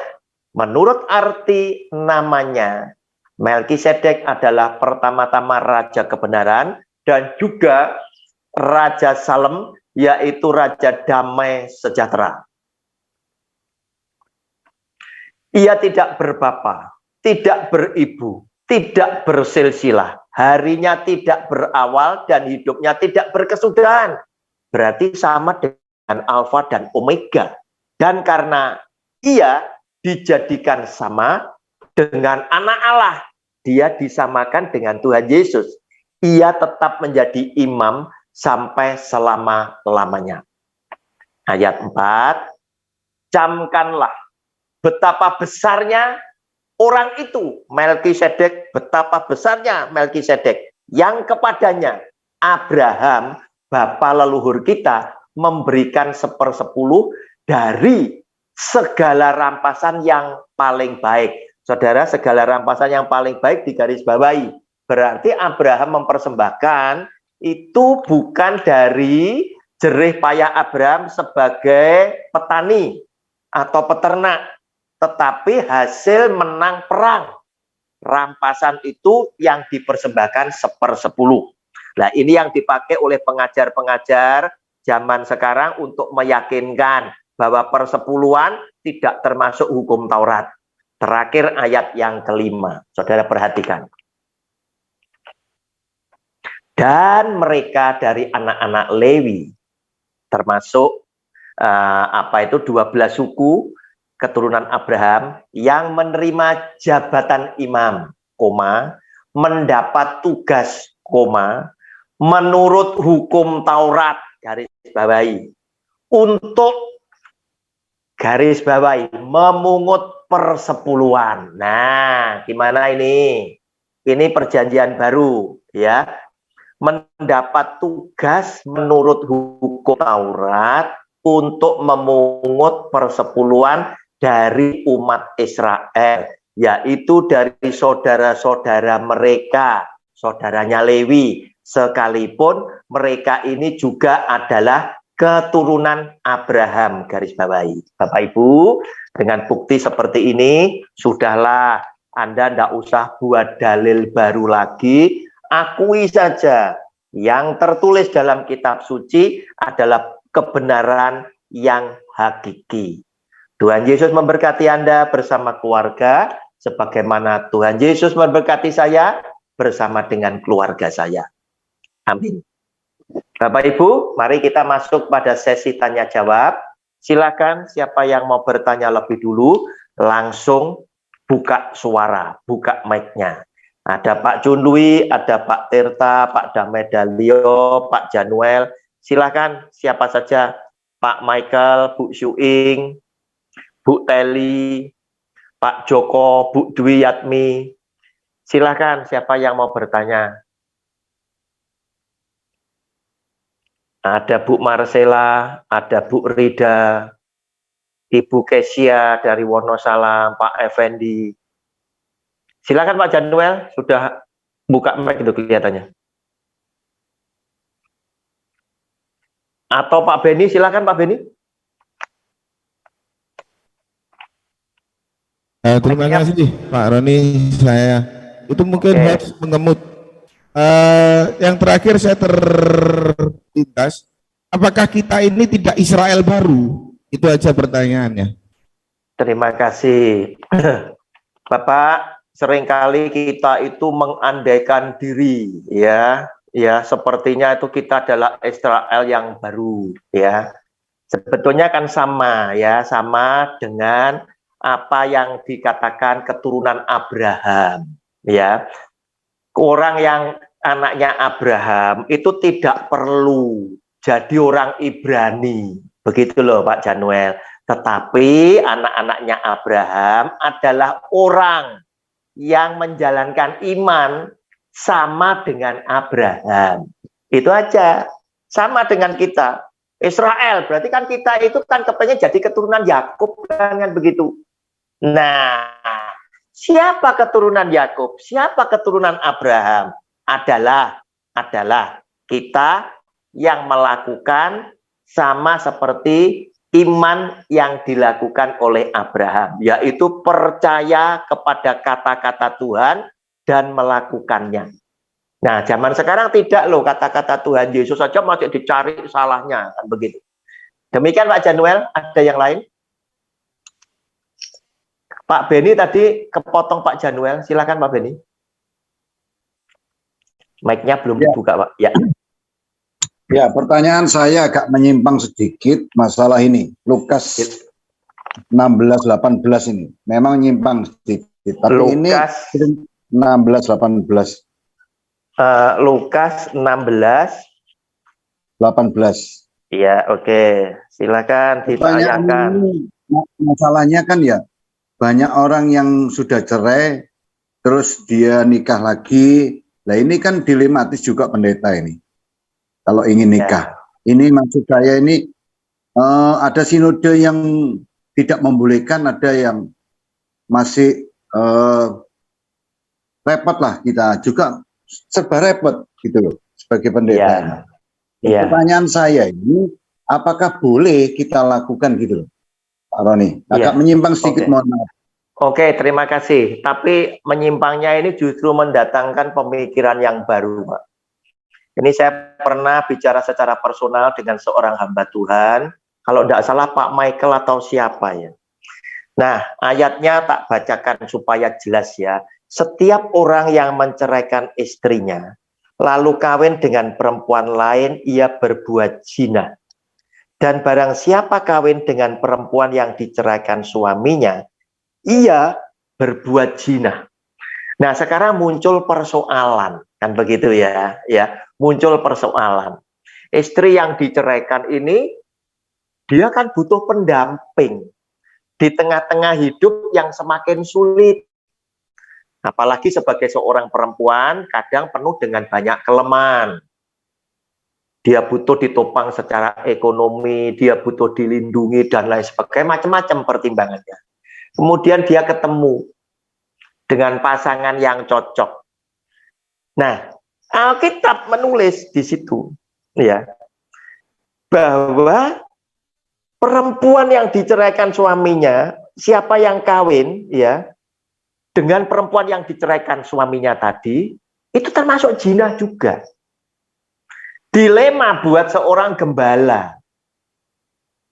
Menurut arti namanya, Melkisedek adalah pertama-tama raja kebenaran dan juga Raja Salem, yaitu raja damai sejahtera. Ia tidak berbapa, tidak beribu, tidak bersilsilah, harinya tidak berawal dan hidupnya tidak berkesudahan. Berarti sama dengan Alfa dan Omega. Dan karena ia dijadikan sama dengan anak Allah, dia disamakan dengan Tuhan Yesus. Ia tetap menjadi imam sampai selama-lamanya. Ayat 4, camkanlah betapa besarnya orang itu, Melkisedek, betapa besarnya Melkisedek, yang kepadanya Abraham, bapa leluhur kita, memberikan 1/10 dari segala rampasan yang paling baik. Saudara, segala rampasan yang paling baik di garis bawahi. Berarti Abraham mempersembahkan itu bukan dari jerih payah Abraham sebagai petani atau peternak, tetapi hasil menang perang. Rampasan itu yang dipersembahkan 1/10. Nah, ini yang dipakai oleh pengajar-pengajar zaman sekarang untuk meyakinkan bahwa persepuluhan tidak termasuk hukum Taurat. Terakhir ayat yang kelima, saudara perhatikan. Dan mereka dari anak-anak Lewi, termasuk 12 suku keturunan Abraham yang menerima jabatan imam. koma, mendapat tugas, koma, menurut hukum Taurat, garis bawahi, untuk garis bawahi, memungut persepuluhan. Nah, gimana ini? Ini perjanjian baru, ya. Mendapat tugas menurut hukum Taurat untuk memungut persepuluhan dari umat Israel, yaitu dari saudara-saudara mereka, saudaranya Lewi, sekalipun mereka ini juga adalah keturunan Abraham, garis bawahi. Bapak Ibu, dengan bukti seperti ini, sudahlah, Anda tidak usah buat dalil baru lagi, akui saja yang tertulis dalam kitab suci adalah kebenaran yang hakiki. Tuhan Yesus memberkati Anda bersama keluarga, sebagaimana Tuhan Yesus memberkati saya bersama dengan keluarga saya. Amin. Bapak Ibu, mari kita masuk pada sesi tanya jawab. Silakan siapa yang mau bertanya lebih dulu, langsung buka suara, buka mic-nya. Ada Pak Junlui, ada Pak Tirta, Pak Damedalio, Pak Januel. Silakan siapa saja, Pak Michael, Bu Syuing, Bu Teli, Pak Joko, Bu Dwi Yatmi. Silakan siapa yang mau bertanya. Ada Bu Marcela, ada Bu Rida, Ibu Kesia dari Wonosalam, Pak Effendi. Silakan Pak Januel, sudah buka mic itu kelihatannya. Atau Pak Beni, silakan Pak Beni. Terima kasih Pak Roni, saya itu mungkin harus mengemut. Yang terakhir saya terlintas, apakah kita ini tidak Israel baru? Itu aja pertanyaannya. Terima kasih. Bapak, seringkali kita itu mengandaikan diri, ya sepertinya itu kita adalah Israel yang baru, ya. Sebetulnya kan sama, ya, sama dengan apa yang dikatakan keturunan Abraham, ya. Orang yang anaknya Abraham itu tidak perlu jadi orang Ibrani, begitu loh Pak Januel. Tetapi anak-anaknya Abraham adalah orang yang menjalankan iman sama dengan Abraham. Itu aja, sama dengan kita. Israel, berarti kan kita itu kan kepengen jadi keturunan Yakub, kan begitu. Nah, siapa keturunan Yakub? Siapa keturunan Abraham? Adalah kita yang melakukan sama seperti iman yang dilakukan oleh Abraham, yaitu percaya kepada kata-kata Tuhan dan melakukannya. Nah, zaman sekarang tidak loh, kata-kata Tuhan Yesus saja masih dicari salahnya, kan begitu. Demikian Pak Januel, ada yang lain? Pak Beni tadi kepotong Pak Januel, silakan Pak Beni. Mic-nya belum dibuka Pak. Ya. Ya, pertanyaan saya agak menyimpang sedikit masalah ini. Lukas 16:18 ini. Memang nyimpang sedikit. Tapi Lukas, ini 16:18. Lukas 16:18. Iya, oke. Silakan ditanyakan. Masalahnya kan ya, banyak orang yang sudah cerai, terus dia nikah lagi. Nah ini kan dilematis juga pendeta ini. Kalau ingin nikah. Ya. Ini maksud saya ini, ada sinode yang tidak membolehkan, ada yang masih repot lah kita. Juga serba repot gitu loh, sebagai pendeta. Ya. Pertanyaan saya ini, apakah boleh kita lakukan gitu loh, Pak Roni? Agak menyimpang sedikit, mohon maaf. Oke, terima kasih. Tapi menyimpangnya ini justru mendatangkan pemikiran yang baru, Pak. Ini saya pernah bicara secara personal dengan seorang hamba Tuhan. Kalau tidak salah Pak Michael atau siapa ya. Nah, ayatnya tak bacakan supaya jelas ya. Setiap orang yang menceraikan istrinya, lalu kawin dengan perempuan lain, ia berbuat zina. Dan barang siapa kawin dengan perempuan yang diceraikan suaminya, ia berbuat zina. Nah, sekarang muncul persoalan, kan begitu ya, muncul persoalan. Istri yang diceraikan ini, dia kan butuh pendamping di tengah-tengah hidup yang semakin sulit. Apalagi sebagai seorang perempuan, kadang penuh dengan banyak kelemahan. Dia butuh ditopang secara ekonomi, dia butuh dilindungi, dan lain sebagainya, macam-macam pertimbangannya. Kemudian dia ketemu dengan pasangan yang cocok. Nah, Alkitab menulis di situ, ya, bahwa perempuan yang diceraikan suaminya, siapa yang kawin, ya, dengan perempuan yang diceraikan suaminya tadi, itu termasuk zina juga. Dilema buat seorang gembala.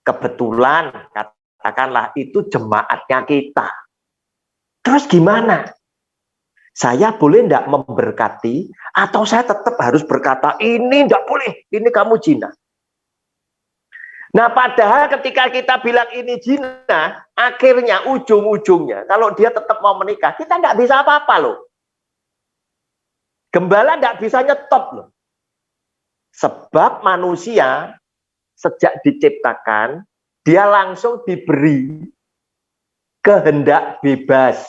Kebetulan, katakanlah itu jemaatnya kita. Terus gimana? Saya boleh tidak memberkati, atau saya tetap harus berkata, ini tidak boleh, ini kamu zina. Nah, padahal ketika kita bilang ini zina, akhirnya ujung-ujungnya, kalau dia tetap mau menikah, kita tidak bisa apa-apa loh. Gembala tidak bisa nyetop loh. Sebab manusia sejak diciptakan, dia langsung diberi kehendak bebas,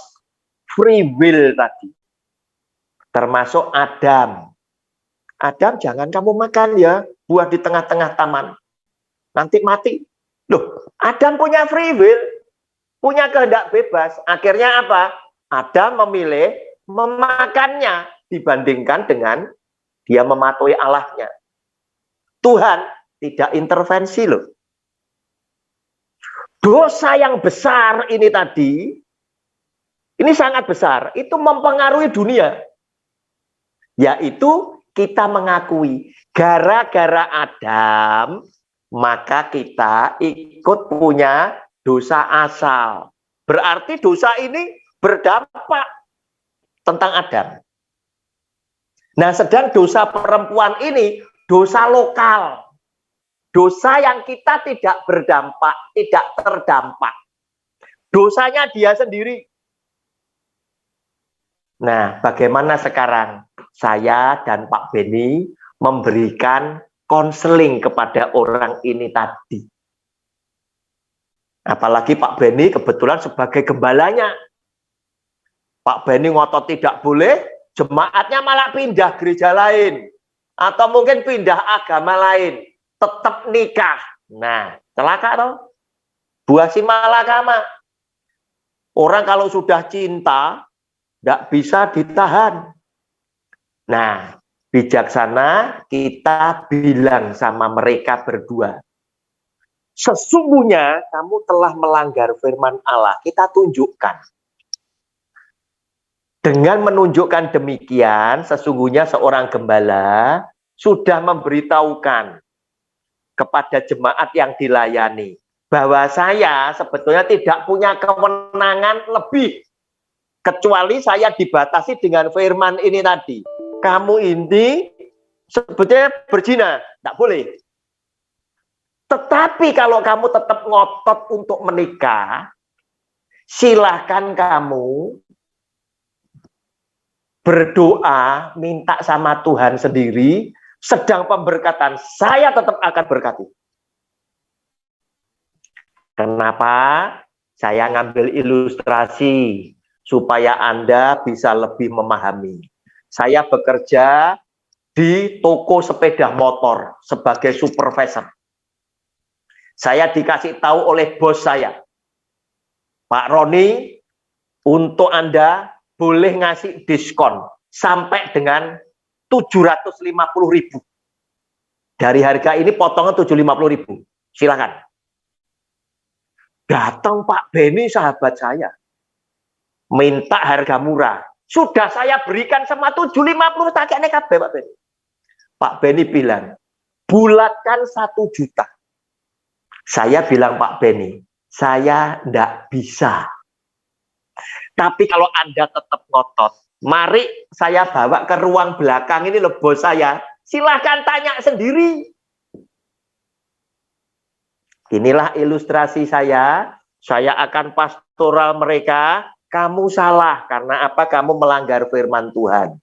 free will tadi. Termasuk Adam. Adam, jangan kamu makan ya, buah di tengah-tengah taman. Nanti mati. Loh, Adam punya free will, punya kehendak bebas. Akhirnya apa? Adam memilih memakannya dibandingkan dengan dia mematuhi Allahnya. Tuhan tidak intervensi loh. Dosa yang besar ini tadi, ini sangat besar, itu mempengaruhi dunia. Yaitu kita mengakui, gara-gara Adam, maka kita ikut punya dosa asal. Berarti dosa ini berdampak tentang Adam. Nah, sedang dosa perempuan ini dosa lokal. Dosa yang kita tidak berdampak, tidak terdampak. Dosanya dia sendiri. Nah, bagaimana sekarang saya dan Pak Beni memberikan konseling kepada orang ini tadi? Apalagi Pak Beni kebetulan sebagai gembalanya. Pak Beni ngotot tidak boleh, jemaatnya malah pindah gereja lain. Atau mungkin pindah agama lain. Tetap nikah. Nah, celaka toh. Buah si malakama. Orang kalau sudah cinta, tidak bisa ditahan. Nah, bijaksana kita bilang sama mereka berdua. Sesungguhnya kamu telah melanggar firman Allah. Kita tunjukkan. Dengan menunjukkan demikian, sesungguhnya seorang gembala sudah memberitahukan kepada jemaat yang dilayani bahwa saya sebetulnya tidak punya kewenangan lebih kecuali saya dibatasi dengan firman ini tadi. Kamu ini sebetulnya berzina, tidak boleh. Tetapi kalau kamu tetap ngotot untuk menikah, silahkan kamu berdoa, minta sama Tuhan sendiri, sedang pemberkatan, saya tetap akan berkati. Kenapa? Saya ngambil ilustrasi, supaya Anda bisa lebih memahami. Saya bekerja di toko sepeda motor sebagai supervisor. Saya dikasih tahu oleh bos saya, Pak Roni, untuk Anda boleh ngasih diskon sampai dengan 750.000. Dari harga ini potongan 750.000. Silakan. Datang Pak Beni sahabat saya, minta harga murah. Sudah saya berikan sama 750, tak kene kabeh Pak Beni. Pak Beni bilang, bulatkan 1 juta. Saya bilang Pak Beni, saya ndak bisa. Tapi kalau Anda tetap ngotot, mari saya bawa ke ruang belakang ini loh bos saya. Silahkan tanya sendiri. Inilah ilustrasi saya. Saya akan pastoral mereka kamu salah. Karena apa? Kamu melanggar firman Tuhan.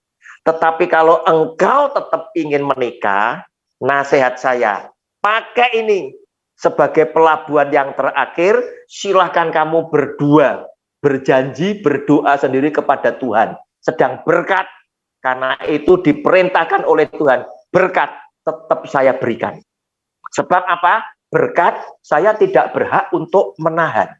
Tetapi kalau engkau tetap ingin menikah, nasihat saya, pakai ini sebagai pelabuhan yang terakhir. Silahkan kamu berdua berjanji, berdoa sendiri kepada Tuhan. Sedang berkat, karena itu diperintahkan oleh Tuhan. Berkat tetap saya berikan. Sebab apa? Berkat saya tidak berhak untuk menahan.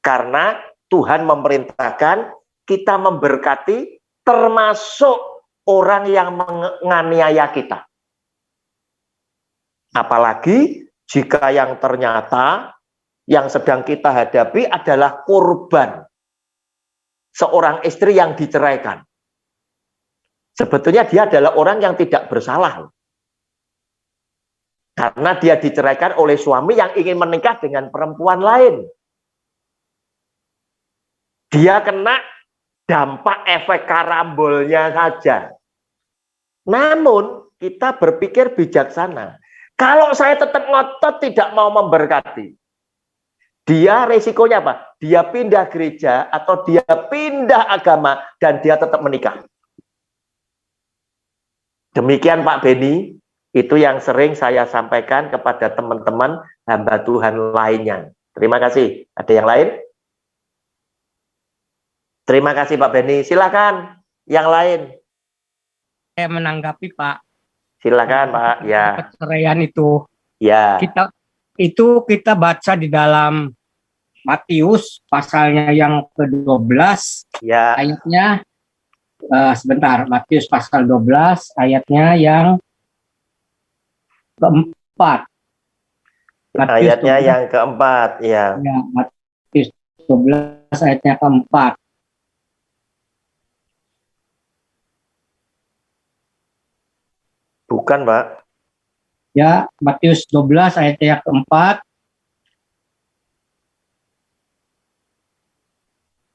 Karena Tuhan memerintahkan kita memberkati, termasuk orang yang menganiaya kita. Apalagi jika yang ternyata yang sedang kita hadapi adalah korban seorang istri yang diceraikan. Sebetulnya dia adalah orang yang tidak bersalah. Karena dia diceraikan oleh suami yang ingin menikah dengan perempuan lain. Dia kena dampak efek karambolnya saja. Namun kita berpikir bijaksana. Kalau saya tetap ngotot tidak mau memberkati, dia resikonya apa? Dia pindah gereja atau dia pindah agama dan dia tetap menikah. Demikian Pak Beni, itu yang sering saya sampaikan kepada teman-teman hamba Tuhan lainnya. Terima kasih. Ada yang lain? Terima kasih Pak Beni. Silakan yang lain. Saya menanggapi Pak. Silakan Pak. Ya. Perceraian itu. Ya. Kita baca di dalam Matius pasalnya yang ke-12. Ya. Ayatnya sebentar, Matius pasal 12 ayatnya yang keempat. Ayatnya yang keempat, ya. Ya, Matius 12 ayatnya keempat. Bukan, Pak. Ya, Matius 12 ayatnya yang keempat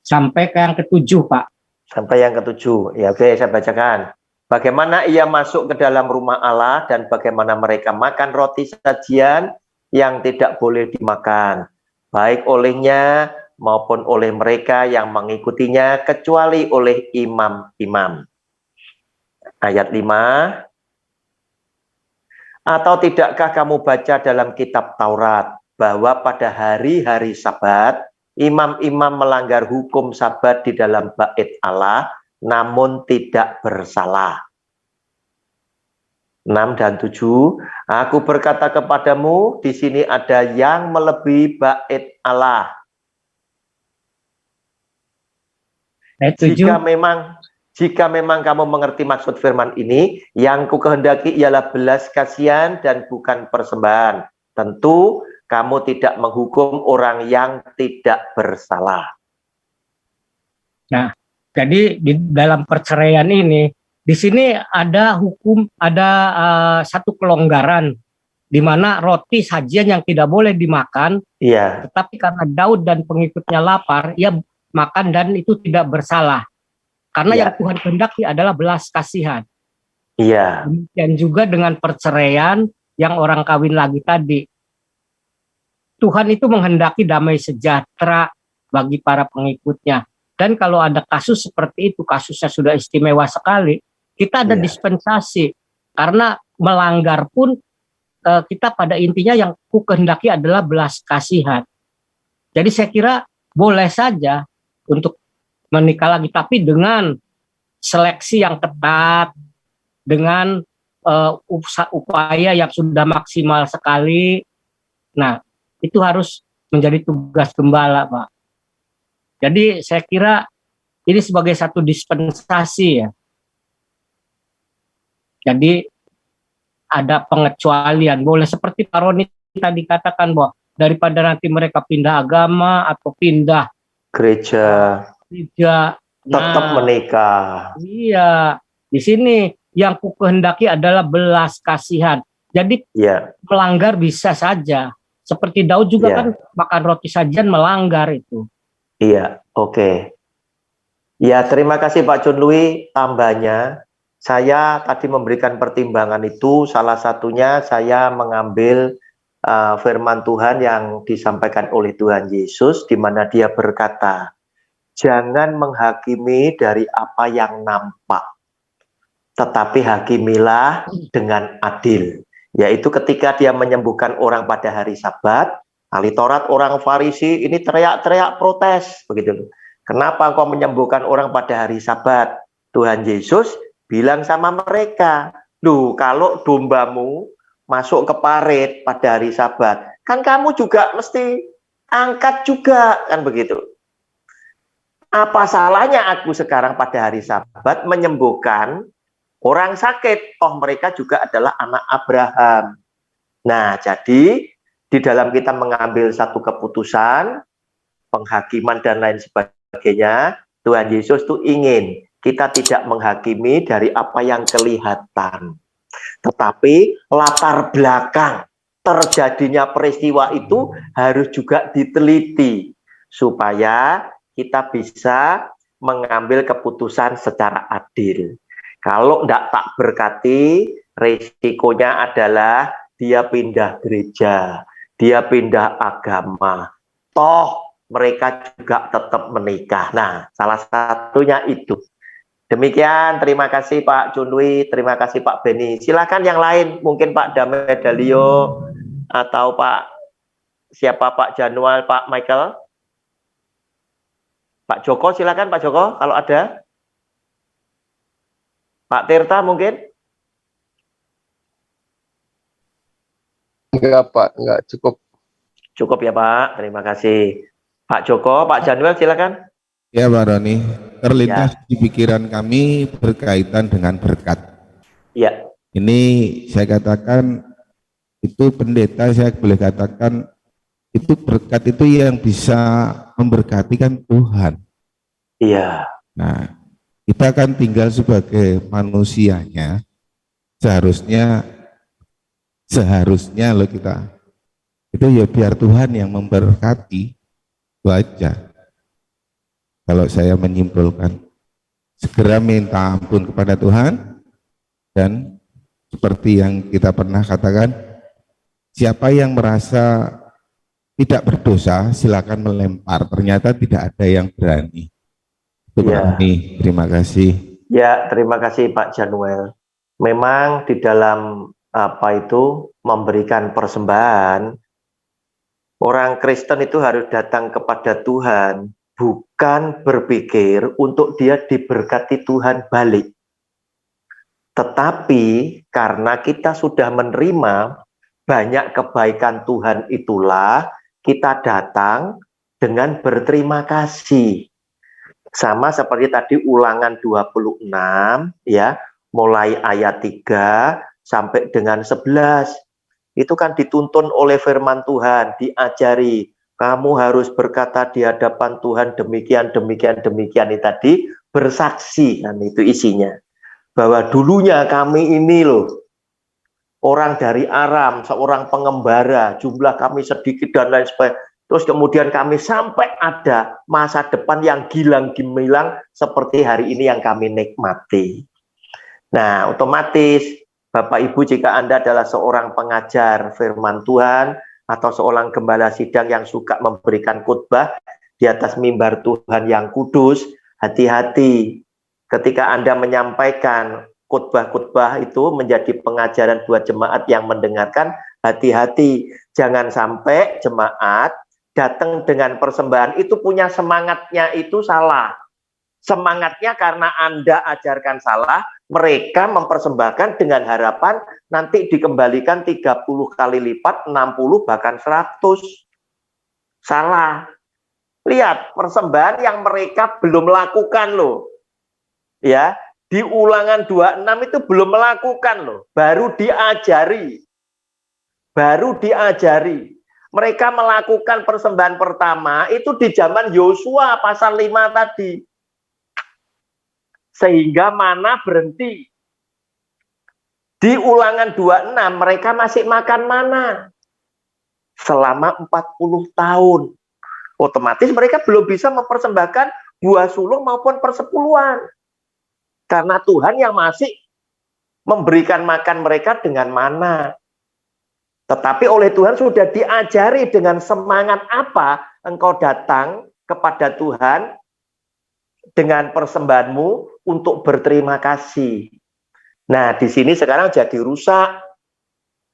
sampai ke yang ketujuh, Pak. Sampai yang ketujuh. Ya, oke, saya bacakan. Bagaimana ia masuk ke dalam rumah Allah dan bagaimana mereka makan roti sajian yang tidak boleh dimakan, baik olehnya maupun oleh mereka yang mengikutinya, kecuali oleh imam-imam. Ayat 5. Atau tidakkah kamu baca dalam kitab Taurat bahwa pada hari-hari Sabat imam-imam melanggar hukum Sabat di dalam bait Allah namun tidak bersalah. 6 dan 7. Aku berkata kepadamu, di sini ada yang melebihi bait Allah. Jika memang kamu mengerti maksud firman ini, yang ku kehendaki ialah belas kasihan dan bukan persembahan. Tentu kamu tidak menghukum orang yang tidak bersalah. Nah, jadi di dalam perceraian ini, di sini ada hukum, ada satu kelonggaran, di mana roti sajian yang tidak boleh dimakan, Iya. Tetapi karena Daud dan pengikutnya lapar, ia makan dan itu tidak bersalah. Karena yang Tuhan kehendaki adalah belas kasihan. Iya. Demikian juga dengan perceraian yang orang kawin lagi tadi. Tuhan itu menghendaki damai sejahtera bagi para pengikutnya. Dan kalau ada kasus seperti itu, kasusnya sudah istimewa sekali, kita ada dispensasi. Karena melanggar pun kita pada intinya yang ku kehendaki adalah belas kasihan. Jadi saya kira boleh saja untuk menikah lagi, tapi dengan seleksi yang ketat, dengan upaya yang sudah maksimal sekali. Nah, itu harus menjadi tugas gembala, Pak. Jadi saya kira ini sebagai satu dispensasi ya. Jadi ada pengecualian, boleh seperti Pak Roni tadi katakan bahwa daripada nanti mereka pindah agama atau pindah gereja tetap menikah. Iya, di sini yang ku kehendaki adalah belas kasihan. Jadi melanggar bisa saja. Seperti Daud juga kan makan roti sajian melanggar itu. Iya, oke. Ya, terima kasih Pak John Louis. Tambahnya, saya tadi memberikan pertimbangan itu, salah satunya saya mengambil firman Tuhan yang disampaikan oleh Tuhan Yesus, di mana dia berkata, Jangan menghakimi dari apa yang nampak, tetapi hakimilah dengan adil. Yaitu ketika dia menyembuhkan orang pada hari Sabat, ahli Taurat, orang Farisi ini teriak-teriak protes, begitu. Kenapa kau menyembuhkan orang pada hari Sabat? Tuhan Yesus bilang sama mereka, loh kalau dombamu masuk ke parit pada hari Sabat, kan kamu juga mesti angkat juga, kan begitu. Apa salahnya aku sekarang pada hari Sabat menyembuhkan orang sakit? Oh, mereka juga adalah anak Abraham. Nah, jadi di dalam kita mengambil satu keputusan, penghakiman dan lain sebagainya, Tuhan Yesus tuh ingin kita tidak menghakimi dari apa yang kelihatan, tetapi latar belakang terjadinya peristiwa itu harus juga diteliti supaya kita bisa mengambil keputusan secara adil. Kalau tidak tak berkati, resikonya adalah dia pindah gereja, dia pindah agama. Toh mereka juga tetap menikah. Nah, salah satunya itu. Demikian, terima kasih Pak Junwi, terima kasih Pak Beni. Silakan yang lain, mungkin Pak Damedalio atau Pak siapa, Pak Janual, Pak Michael. Pak Joko, silakan Pak Joko kalau ada. Pak Tirta mungkin. Enggak Pak, enggak cukup. Cukup ya Pak, terima kasih. Pak Joko, Pak Januel silakan. Ya Pak Roni, terlintas di pikiran kami berkaitan dengan berkat. Ya. Ini saya katakan, itu pendeta, saya boleh katakan, itu berkat itu yang bisa memberkati kan Tuhan. Iya. Nah, kita kan tinggal sebagai manusianya, seharusnya loh kita, itu ya biar Tuhan yang memberkati, itu aja. Kalau saya menyimpulkan, segera minta ampun kepada Tuhan, dan seperti yang kita pernah katakan, siapa yang merasa tidak berdosa silakan melempar, ternyata tidak ada yang berani. Itu Ya. Terima kasih. Ya, terima kasih Pak Januel. Memang di dalam apa itu memberikan persembahan, orang Kristen itu harus datang kepada Tuhan, bukan berpikir untuk dia diberkati Tuhan balik. Tetapi karena kita sudah menerima banyak kebaikan Tuhan, itulah kita datang dengan berterima kasih. Sama seperti tadi Ulangan 26 ya, mulai ayat 3 sampai dengan 11. Itu kan dituntun oleh firman Tuhan, diajari, kamu harus berkata di hadapan Tuhan demikian, demikian, demikian. Ini tadi bersaksi, kan itu isinya. Bahwa dulunya kami ini loh, orang dari Aram, seorang pengembara, jumlah kami sedikit dan lain sebagainya. Terus kemudian kami sampai ada masa depan yang gilang gemilang seperti hari ini yang kami nikmati. Nah, otomatis Bapak Ibu, jika Anda adalah seorang pengajar firman Tuhan atau seorang gembala sidang yang suka memberikan khotbah di atas mimbar Tuhan yang kudus, hati-hati ketika Anda menyampaikan khotbah-khotbah itu menjadi pengajaran buat jemaat yang mendengarkan. Hati-hati, jangan sampai jemaat datang dengan persembahan itu punya semangatnya itu salah. Semangatnya karena Anda ajarkan salah, mereka mempersembahkan dengan harapan nanti dikembalikan 30 kali lipat, 60 bahkan 100. Salah. Lihat persembahan yang mereka belum lakukan loh. Ya, di Ulangan 26 itu belum melakukan loh, baru diajari. Baru diajari. Mereka melakukan persembahan pertama itu di zaman Yosua pasal 5 tadi. Sehingga mana berhenti. Di Ulangan 26 mereka masih makan mana selama 40 tahun. Otomatis mereka belum bisa mempersembahkan buah sulung maupun persepuluhan. Karena Tuhan yang masih memberikan makan mereka dengan mana. Tetapi oleh Tuhan sudah diajari dengan semangat apa engkau datang kepada Tuhan dengan persembahanmu untuk berterima kasih. Nah, di sini sekarang jadi rusak.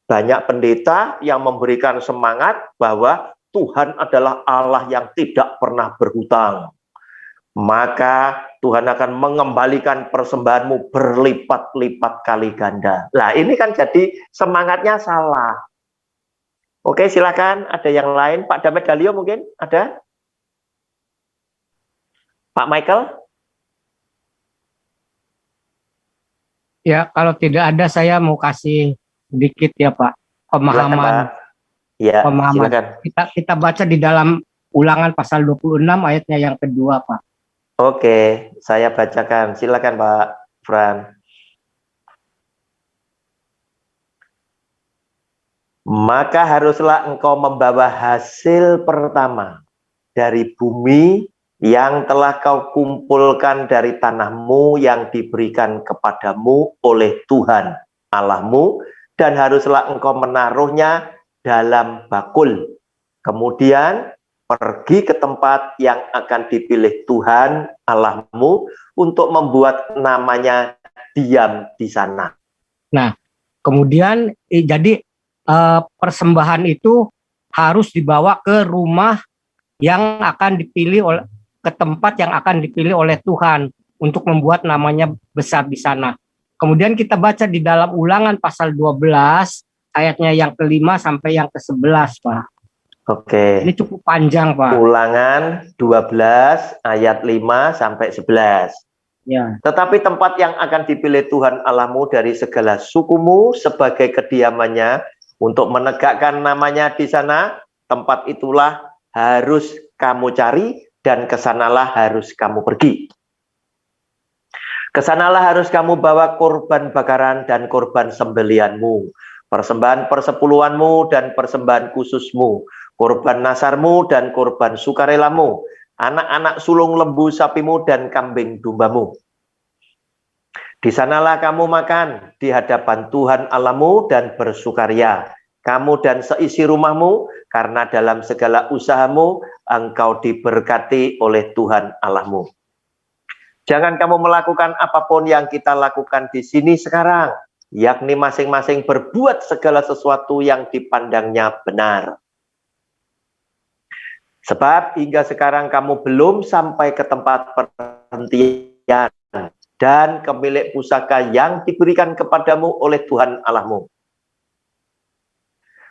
Banyak pendeta yang memberikan semangat bahwa Tuhan adalah Allah yang tidak pernah berhutang. Maka Tuhan akan mengembalikan persembahanmu berlipat-lipat kali ganda. Nah, ini kan jadi semangatnya salah. Oke, silakan. Ada yang lain? Pak Damed Dalio mungkin ada? Pak Michael? Ya, kalau tidak ada saya mau kasih sedikit ya Pak, Silakan, pemahaman. Pak. Ya, Pemahaman. silakan. Kita baca di dalam Ulangan pasal 26 ayatnya yang kedua, Pak. Oke, saya bacakan. Silakan, Pak Fran. Maka haruslah engkau membawa hasil pertama dari bumi yang telah kau kumpulkan dari tanahmu yang diberikan kepadamu oleh Tuhan Allahmu, dan haruslah engkau menaruhnya dalam bakul. Kemudian pergi ke tempat yang akan dipilih Tuhan Allahmu untuk membuat namanya diam di sana. Nah, kemudian jadi persembahan itu harus dibawa ke rumah yang akan dipilih oleh, ke tempat yang akan dipilih oleh Tuhan untuk membuat namanya besar di sana. Kemudian kita baca di dalam Ulangan pasal 12 ayatnya yang ke-5 sampai yang ke-11, Pak. Oke. Ini cukup panjang, Pak. Ulangan 12 ayat 5 sampai 11. Ya. Tetapi tempat yang akan dipilih Tuhan Allahmu dari segala sukumu sebagai kediamannya untuk menegakkan namanya di sana, tempat itulah harus kamu cari dan kesanalah harus kamu pergi. Kesanalah harus kamu bawa korban bakaran dan korban sembelihanmu, persembahan persepuluhanmu dan persembahan khususmu, korban nasarmu dan korban sukarelamu, anak-anak sulung lembu sapimu dan kambing dombamu. Di sanalah kamu makan di hadapan Tuhan Allahmu dan bersukaria, kamu dan seisi rumahmu, karena dalam segala usahamu engkau diberkati oleh Tuhan Allahmu. Jangan kamu melakukan apapun yang kita lakukan di sini sekarang, yakni masing-masing berbuat segala sesuatu yang dipandangnya benar. Sebab hingga sekarang kamu belum sampai ke tempat perhentian dan ke milik pusaka yang diberikan kepadamu oleh Tuhan Allahmu.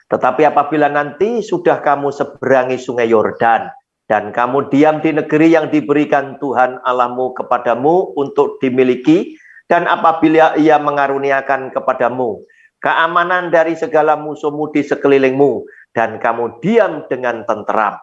Tetapi apabila nanti sudah kamu seberangi sungai Yordan, dan kamu diam di negeri yang diberikan Tuhan Allahmu kepadamu untuk dimiliki, dan apabila ia mengaruniakan kepadamu keamanan dari segala musuhmu di sekelilingmu, dan kamu diam dengan tenteram,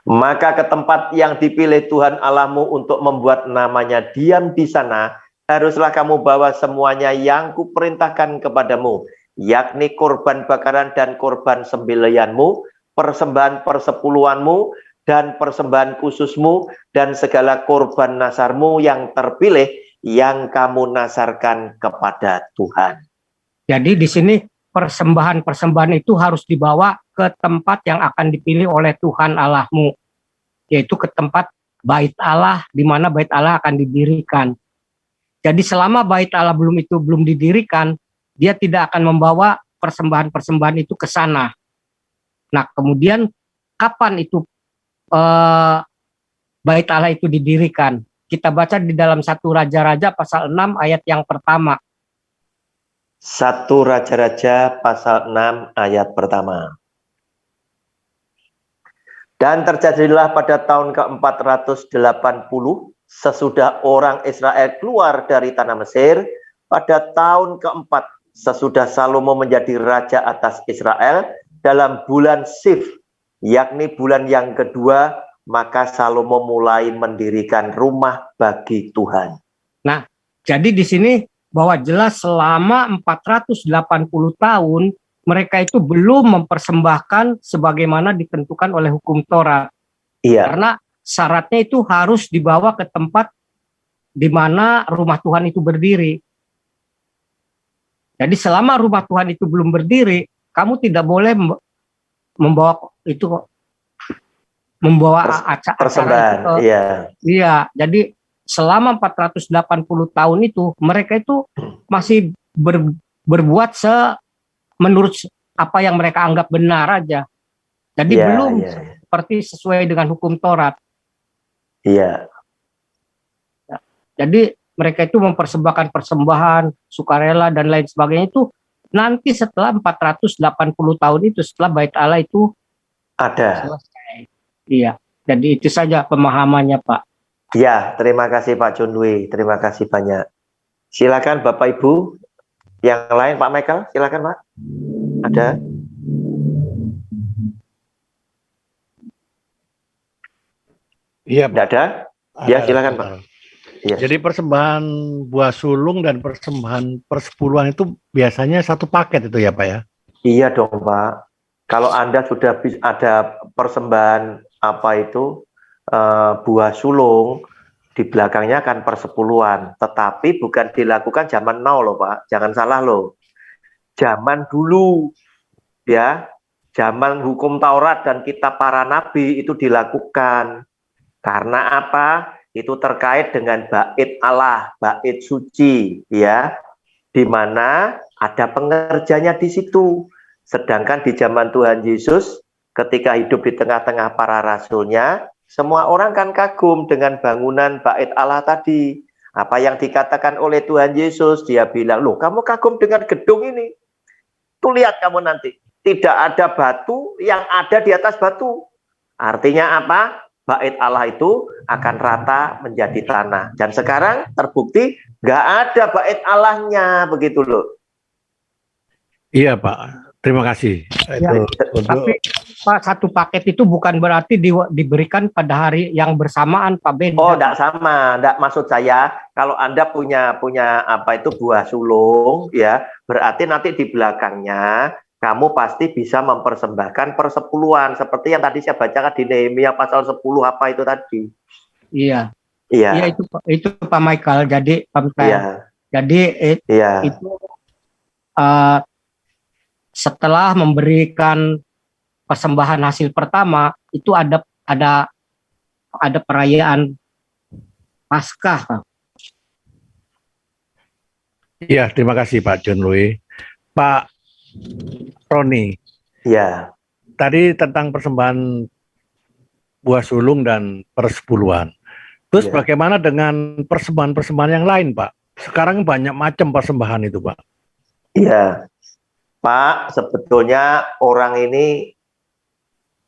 maka ke tempat yang dipilih Tuhan Allahmu untuk membuat namanya diam di sana, haruslah kamu bawa semuanya yang kuperintahkan kepadamu, yakni korban bakaran dan korban sembelihanmu, persembahan persepuluhanmu dan persembahan khususmu, dan segala korban nasarmu yang terpilih yang kamu nasarkan kepada Tuhan. Jadi di sini persembahan-persembahan itu harus dibawa ke tempat yang akan dipilih oleh Tuhan Allahmu, yaitu ke tempat bait Allah, di mana bait Allah akan didirikan. Jadi selama bait Allah belum didirikan, dia tidak akan membawa persembahan-persembahan itu ke sana. Nah, kemudian kapan itu bait Allah itu didirikan? Kita baca di dalam 1 Raja-Raja pasal 6 ayat yang pertama. 1 Raja-Raja pasal 6 ayat pertama. Dan terjadilah pada tahun ke-480 sesudah orang Israel keluar dari tanah Mesir, pada tahun ke-4 sesudah Salomo menjadi raja atas Israel, dalam bulan Sif, yakni bulan yang kedua, maka Salomo mulai mendirikan rumah bagi Tuhan. Nah, jadi di sini bahwa jelas selama 480 tahun mereka itu belum mempersembahkan sebagaimana ditentukan oleh hukum Taurat. Iya. Karena syaratnya itu harus dibawa ke tempat di mana rumah Tuhan itu berdiri. Jadi selama rumah Tuhan itu belum berdiri, kamu tidak boleh membawa itu membawa acara Persembahan, itu ke, iya. iya, jadi selama 480 tahun itu mereka itu masih berbuat menurut apa yang mereka anggap benar aja. Jadi Iya, belum iya, seperti sesuai dengan hukum Taurat. iya. Jadi mereka itu mempersembahkan persembahan, sukarela dan lain sebagainya itu nanti setelah 480 tahun itu, setelah Bait Allah itu Ada. selesai. Iya. Jadi itu saja pemahamannya, Pak. Ya, terima kasih Pak Junwi, terima kasih banyak. Silakan Bapak Ibu yang lain, Pak Michael, silakan Pak. Ada? Iya, Tidak Pak. ada? Ya, Ada, silakan Pak. ada. Iya. Jadi persembahan buah sulung dan persembahan persepuluhan itu biasanya satu paket itu ya, Pak ya? Iya dong Pak. Kalau Anda sudah ada persembahan apa itu buah sulung, di belakangnya kan persepuluhan, tetapi bukan dilakukan zaman now loh Pak, jangan salah loh. Zaman dulu ya, zaman hukum Taurat dan kitab para nabi itu dilakukan. Karena apa? Itu terkait dengan bait Allah, bait suci ya, di mana ada pengerjanya di situ. Sedangkan di zaman Tuhan Yesus ketika hidup di tengah-tengah para rasulnya, semua orang kan kagum dengan bangunan bait Allah tadi. Apa yang dikatakan oleh Tuhan Yesus, dia bilang, loh kamu kagum dengan gedung ini. Tuh lihat kamu nanti, tidak ada batu yang ada di atas batu. Artinya apa? Bait Allah itu akan rata menjadi tanah. Dan sekarang terbukti nggak ada bait Allahnya, begitu loh. Iya, Pak. Terima kasih. Ya, Itu tapi Pak, satu paket itu bukan berarti diberikan pada hari yang bersamaan, Pak Ben. Oh, enggak sama. Enggak, maksud saya kalau Anda punya apa itu buah sulung ya, berarti nanti di belakangnya kamu pasti bisa mempersembahkan persepuluhan seperti yang tadi saya bacakan di Nehemia pasal 10 apa itu tadi. Iya. Iya. Iya itu Pak Michael. Jadi Pak Michael. Iya. Jadi Iya. itu setelah memberikan persembahan hasil pertama itu ada perayaan Paskah. Iya, terima kasih Pak John Louis. Pak Roni. Iya. Tadi tentang persembahan buah sulung dan persepuluhan. Terus bagaimana dengan persembahan-persembahan yang lain, Pak? Sekarang banyak macam persembahan itu, Pak. Iya. Pak, sebetulnya orang ini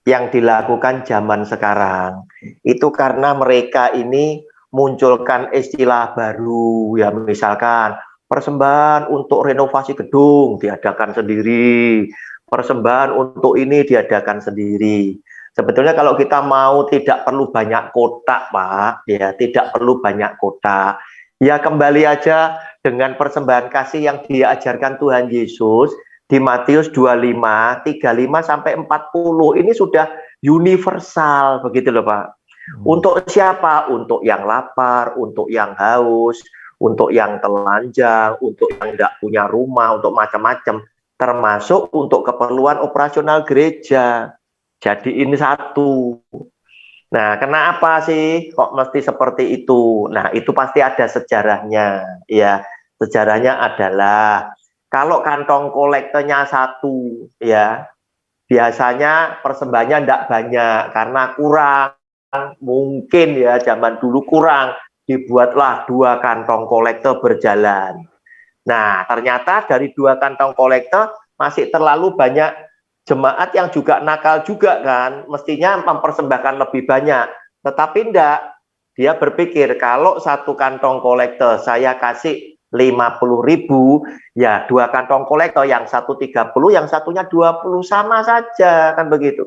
yang dilakukan zaman sekarang itu karena mereka ini munculkan istilah baru ya, misalkan persembahan untuk renovasi gedung diadakan sendiri, persembahan untuk ini diadakan sendiri. Sebetulnya kalau kita mau tidak perlu banyak kotak Pak, ya tidak perlu banyak kotak. Ya kembali aja dengan persembahan kasih yang diajarkan Tuhan Yesus di Matius 25, 35 sampai 40 ini sudah universal begitu loh Pak. Untuk siapa? Untuk yang lapar, untuk yang haus, untuk yang telanjang, untuk yang tidak punya rumah, untuk macam-macam, termasuk untuk keperluan operasional gereja. Jadi ini satu. Nah, kenapa sih kok mesti seperti itu? Nah, itu pasti ada sejarahnya. Ya, sejarahnya adalah kalau kantong kolektornya satu, ya biasanya persembahannya tidak banyak karena kurang. Mungkin ya zaman dulu kurang, dibuatlah 2 kantong kolektor berjalan. Nah, ternyata dari 2 kantong kolektor masih terlalu banyak jemaat yang juga nakal juga kan, mestinya mempersembahkan lebih banyak. Tetapi enggak, dia berpikir kalau 1 kantong kolektor saya kasih 50.000, ya 2 kantong kolektor, yang satu 30, yang satunya 20, sama saja kan begitu.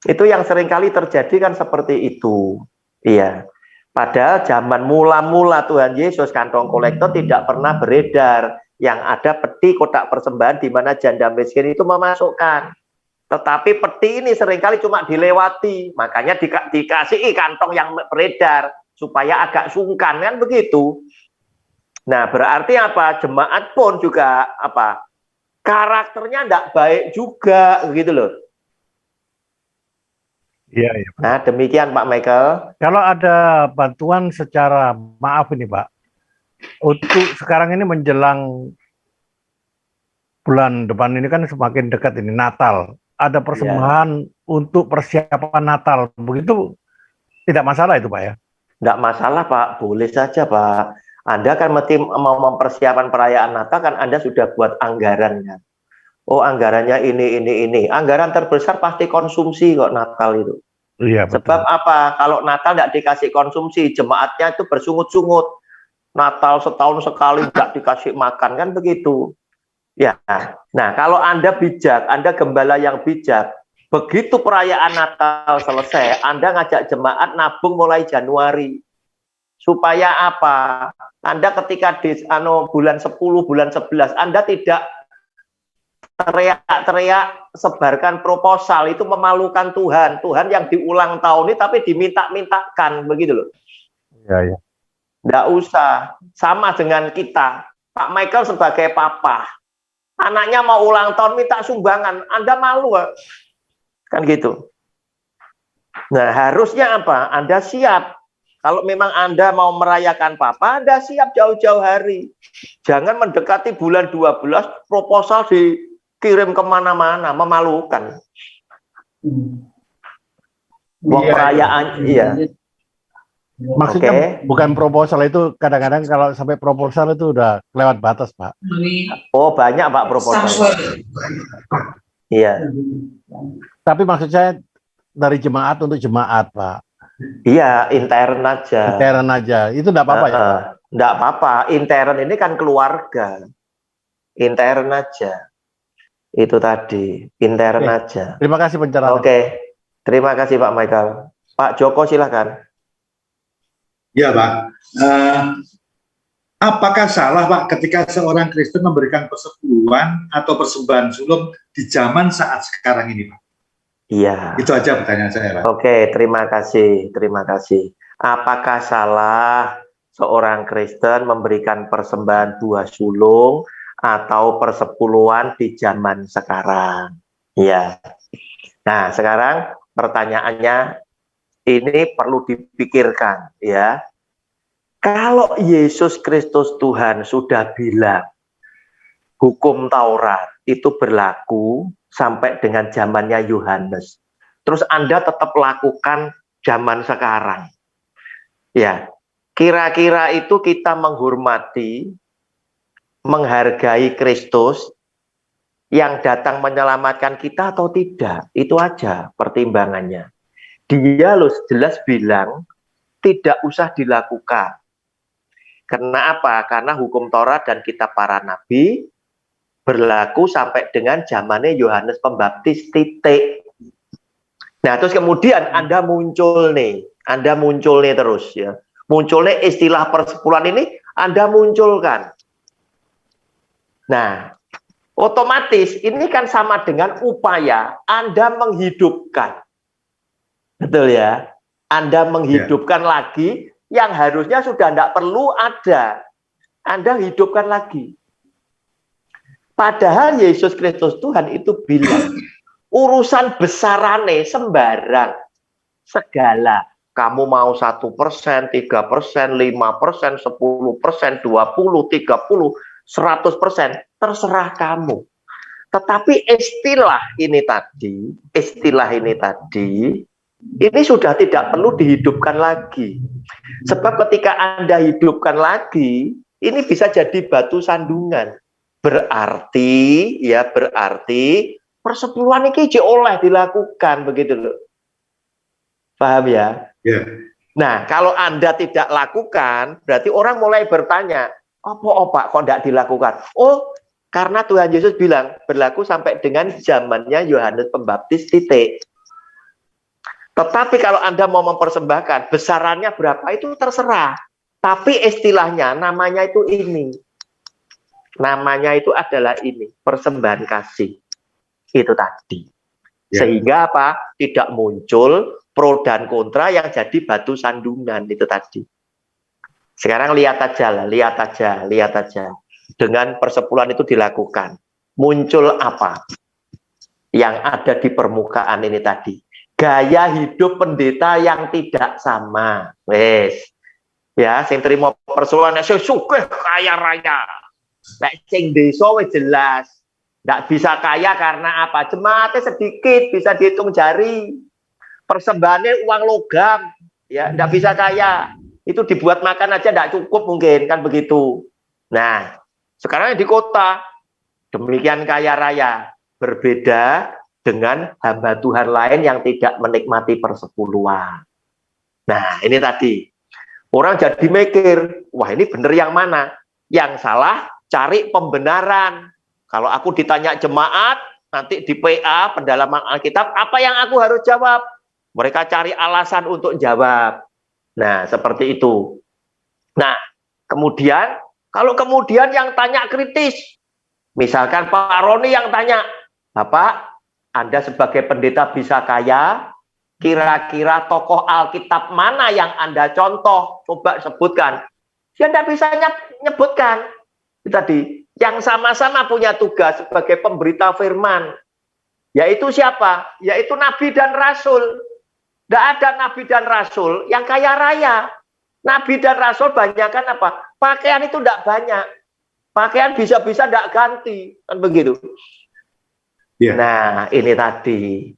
Itu yang seringkali terjadi kan seperti itu. Iya. Padahal zaman mula-mula Tuhan Yesus kantong kolektor tidak pernah beredar. Yang ada peti kotak persembahan di mana janda miskin itu memasukkan. Tetapi peti ini seringkali cuma dilewati. Makanya dikasih kantong yang beredar supaya agak sungkan kan begitu. Nah, berarti apa? Jemaat pun juga apa? Karakternya tidak baik juga gitu loh. Iya, iya. Nah, demikian Pak Michael. Kalau ada bantuan secara maaf ini Pak, untuk sekarang ini menjelang bulan depan ini kan semakin dekat ini Natal, ada persembahan untuk persiapan Natal, begitu tidak masalah itu Pak ya? Nggak masalah Pak, boleh saja Pak. Anda kan mesti mau mempersiapkan perayaan Natal kan Anda sudah buat anggarannya. Oh anggarannya ini. Anggaran terbesar pasti konsumsi kok Natal itu. Iya betul. Sebab apa? Kalau Natal nggak dikasih konsumsi, jemaatnya itu bersungut-sungut. Natal setahun sekali nggak dikasih makan kan begitu. Ya. Nah kalau Anda bijak, Anda gembala yang bijak, begitu perayaan Natal selesai, Anda ngajak jemaat nabung mulai Januari. Supaya apa? Anda ketika di bulan 10, bulan 11, Anda tidak teriak-teriak sebarkan proposal, itu memalukan Tuhan. Tuhan yang diulang tahun ini tapi diminta-mintakan, begitu loh. Iya, iya. Nggak usah. Sama dengan kita. Pak Michael sebagai papa, anaknya mau ulang tahun minta sumbangan, Anda malu kan gitu. Nah harusnya apa? Anda siap. Kalau memang Anda mau merayakan papa, Anda siap jauh-jauh hari. Jangan mendekati bulan 12, proposal dikirim kemana-mana, memalukan. Wong perayaan, iya. Maksudnya bukan proposal itu, kadang-kadang kalau sampai proposal itu udah lewat batas Pak. Oh banyak Pak proposal. Iya. Tapi maksud saya dari jemaat untuk jemaat Pak. Iya, intern aja. Intern aja, itu enggak apa-apa ya Pak? Enggak apa-apa, intern ini kan keluarga. Intern aja. Itu tadi, intern aja. Terima kasih pencerahan. Oke, terima kasih Pak Michael. Pak Joko silakan. Ya Pak, apakah salah Pak ketika seorang Kristen memberikan persepuluhan atau persembahan sulung di zaman saat sekarang ini Pak? Iya. Itu aja pertanyaan saya Pak. Oke, terima kasih. Apakah salah seorang Kristen memberikan persembahan buah sulung atau persepuluhan di zaman sekarang? Iya. Nah, sekarang pertanyaannya ini perlu dipikirkan ya. Kalau Yesus Kristus Tuhan sudah bilang hukum Taurat itu berlaku sampai dengan zamannya Yohanes, terus Anda tetap lakukan zaman sekarang. Ya, kira-kira itu kita menghormati, menghargai Kristus yang datang menyelamatkan kita atau tidak? Itu aja pertimbangannya. Dia loh jelas bilang tidak usah dilakukan. Karena apa? Karena hukum Taurat dan kitab para nabi berlaku sampai dengan zamannya Yohanes Pembaptis, titik. Nah, terus kemudian Anda muncul nih terus ya. Munculnya istilah persepuluhan ini Anda munculkan. Nah, otomatis ini kan sama dengan upaya Anda menghidupkan. Betul ya? Anda menghidupkan lagi yang harusnya sudah tidak perlu ada. Anda hidupkan lagi. Padahal Yesus Kristus Tuhan itu bilang, urusan besarane sembarang, segala. Kamu mau 1%, 3%, 5%, 10%, 20%, 30%, 100%, terserah kamu. Tetapi istilah ini tadi, ini sudah tidak perlu dihidupkan lagi. Sebab ketika Anda hidupkan lagi, ini bisa jadi batu sandungan. Berarti persepuluhan ini oleh dilakukan, begitu loh. Paham ya? Ya. Nah, kalau Anda tidak lakukan, berarti orang mulai bertanya, apa kok tidak dilakukan? Oh, karena Tuhan Yesus bilang berlaku sampai dengan zamannya Yohanes Pembaptis, titik. Tetapi kalau Anda mau mempersembahkan, besarannya berapa itu terserah. Tapi istilahnya, namanya itu ini. Namanya itu adalah ini, persembahan kasih. Itu tadi. Ya. Sehingga apa? Tidak muncul pro dan kontra yang jadi batu sandungan, itu tadi. Sekarang lihat aja. Dengan persepuluhan itu dilakukan. Muncul apa? Yang ada di permukaan ini tadi. gaya hidup pendeta yang tidak sama. Wes. Ya, sing terima persuluhan sing sugih kaya raya. Nek sing desa wis jelas. Nggak bisa kaya karena apa? Jemaatnya sedikit, bisa dihitung jari. Persembahannya uang logam, ya, nggak bisa kaya. Itu dibuat makan aja nggak cukup mungkin, kan begitu. Nah, sekarang di kota, demikian kaya raya. Berbeda dengan hamba Tuhan lain yang tidak menikmati persepuluhan. Nah, ini tadi. Orang jadi mikir, wah ini bener yang mana? Yang salah, cari pembenaran. Kalau aku ditanya jemaat, nanti di PA, pendalaman Alkitab, apa yang aku harus jawab? Mereka cari alasan untuk jawab. Nah, seperti itu. Nah, kemudian, kalau kemudian yang tanya kritis, misalkan Pak Roni yang tanya, Bapak, Anda sebagai pendeta bisa kaya, kira-kira tokoh Alkitab mana yang Anda contoh? Coba sebutkan. Dia tidak bisa nyebutkan. Itu tadi. Yang sama-sama punya tugas sebagai pemberita firman. Yaitu siapa? Yaitu Nabi dan Rasul. Tidak ada Nabi dan Rasul yang kaya raya. Nabi dan Rasul banyakkan apa? Pakaian itu tidak banyak. Pakaian bisa-bisa tidak ganti. Kan begitu. Yeah. Nah, ini tadi.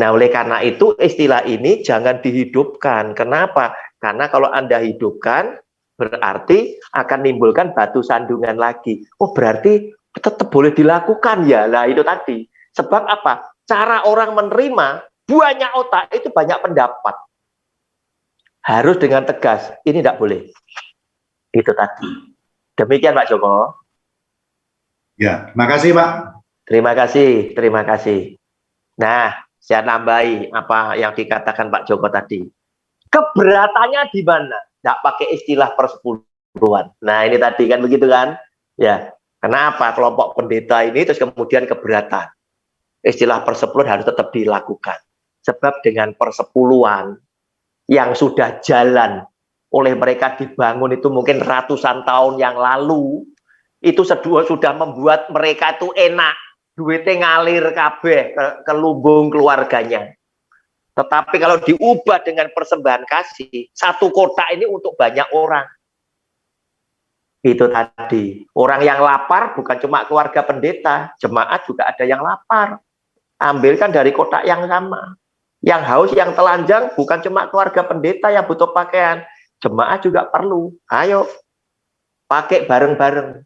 Nah, oleh karena itu istilah ini jangan dihidupkan. Kenapa? Karena kalau Anda hidupkan, berarti akan menimbulkan batu sandungan lagi. Oh, berarti tetap boleh dilakukan ya. Lah itu tadi. Sebab apa? Cara orang menerima banyak otak itu banyak pendapat. Harus dengan tegas. Ini tidak boleh. Itu tadi. Demikian Pak Joko. Ya, makasih Pak. Terima kasih, terima kasih. Nah, saya nambahi apa yang dikatakan Pak Joko tadi. Keberatannya di mana? Tidak pakai istilah persepuluhan. Nah, ini tadi kan begitu kan? Ya, kenapa kelompok pendeta ini terus kemudian keberatan? Istilah persepuluhan harus tetap dilakukan. Sebab dengan persepuluhan yang sudah jalan oleh mereka dibangun itu mungkin ratusan tahun yang lalu, itu sudah membuat mereka itu enak. Duitnya ngalir kabeh ke lumbung keluarganya. Tetapi kalau diubah dengan persembahan kasih, satu kotak ini untuk banyak orang. Itu tadi. Orang yang lapar bukan cuma keluarga pendeta, jemaat juga ada yang lapar. Ambilkan dari kotak yang sama. Yang haus, yang telanjang bukan cuma keluarga pendeta yang butuh pakaian, jemaat juga perlu. Ayo, pakai bareng-bareng.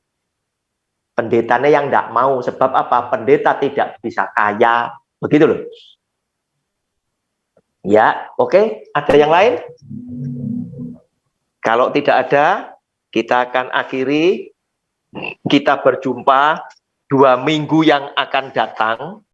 Pendetanya yang tidak mau, sebab apa? Pendeta tidak bisa kaya. Begitu loh. Ya, oke. Ada yang lain? Kalau tidak ada, kita akan akhiri. Kita berjumpa 2 minggu yang akan datang.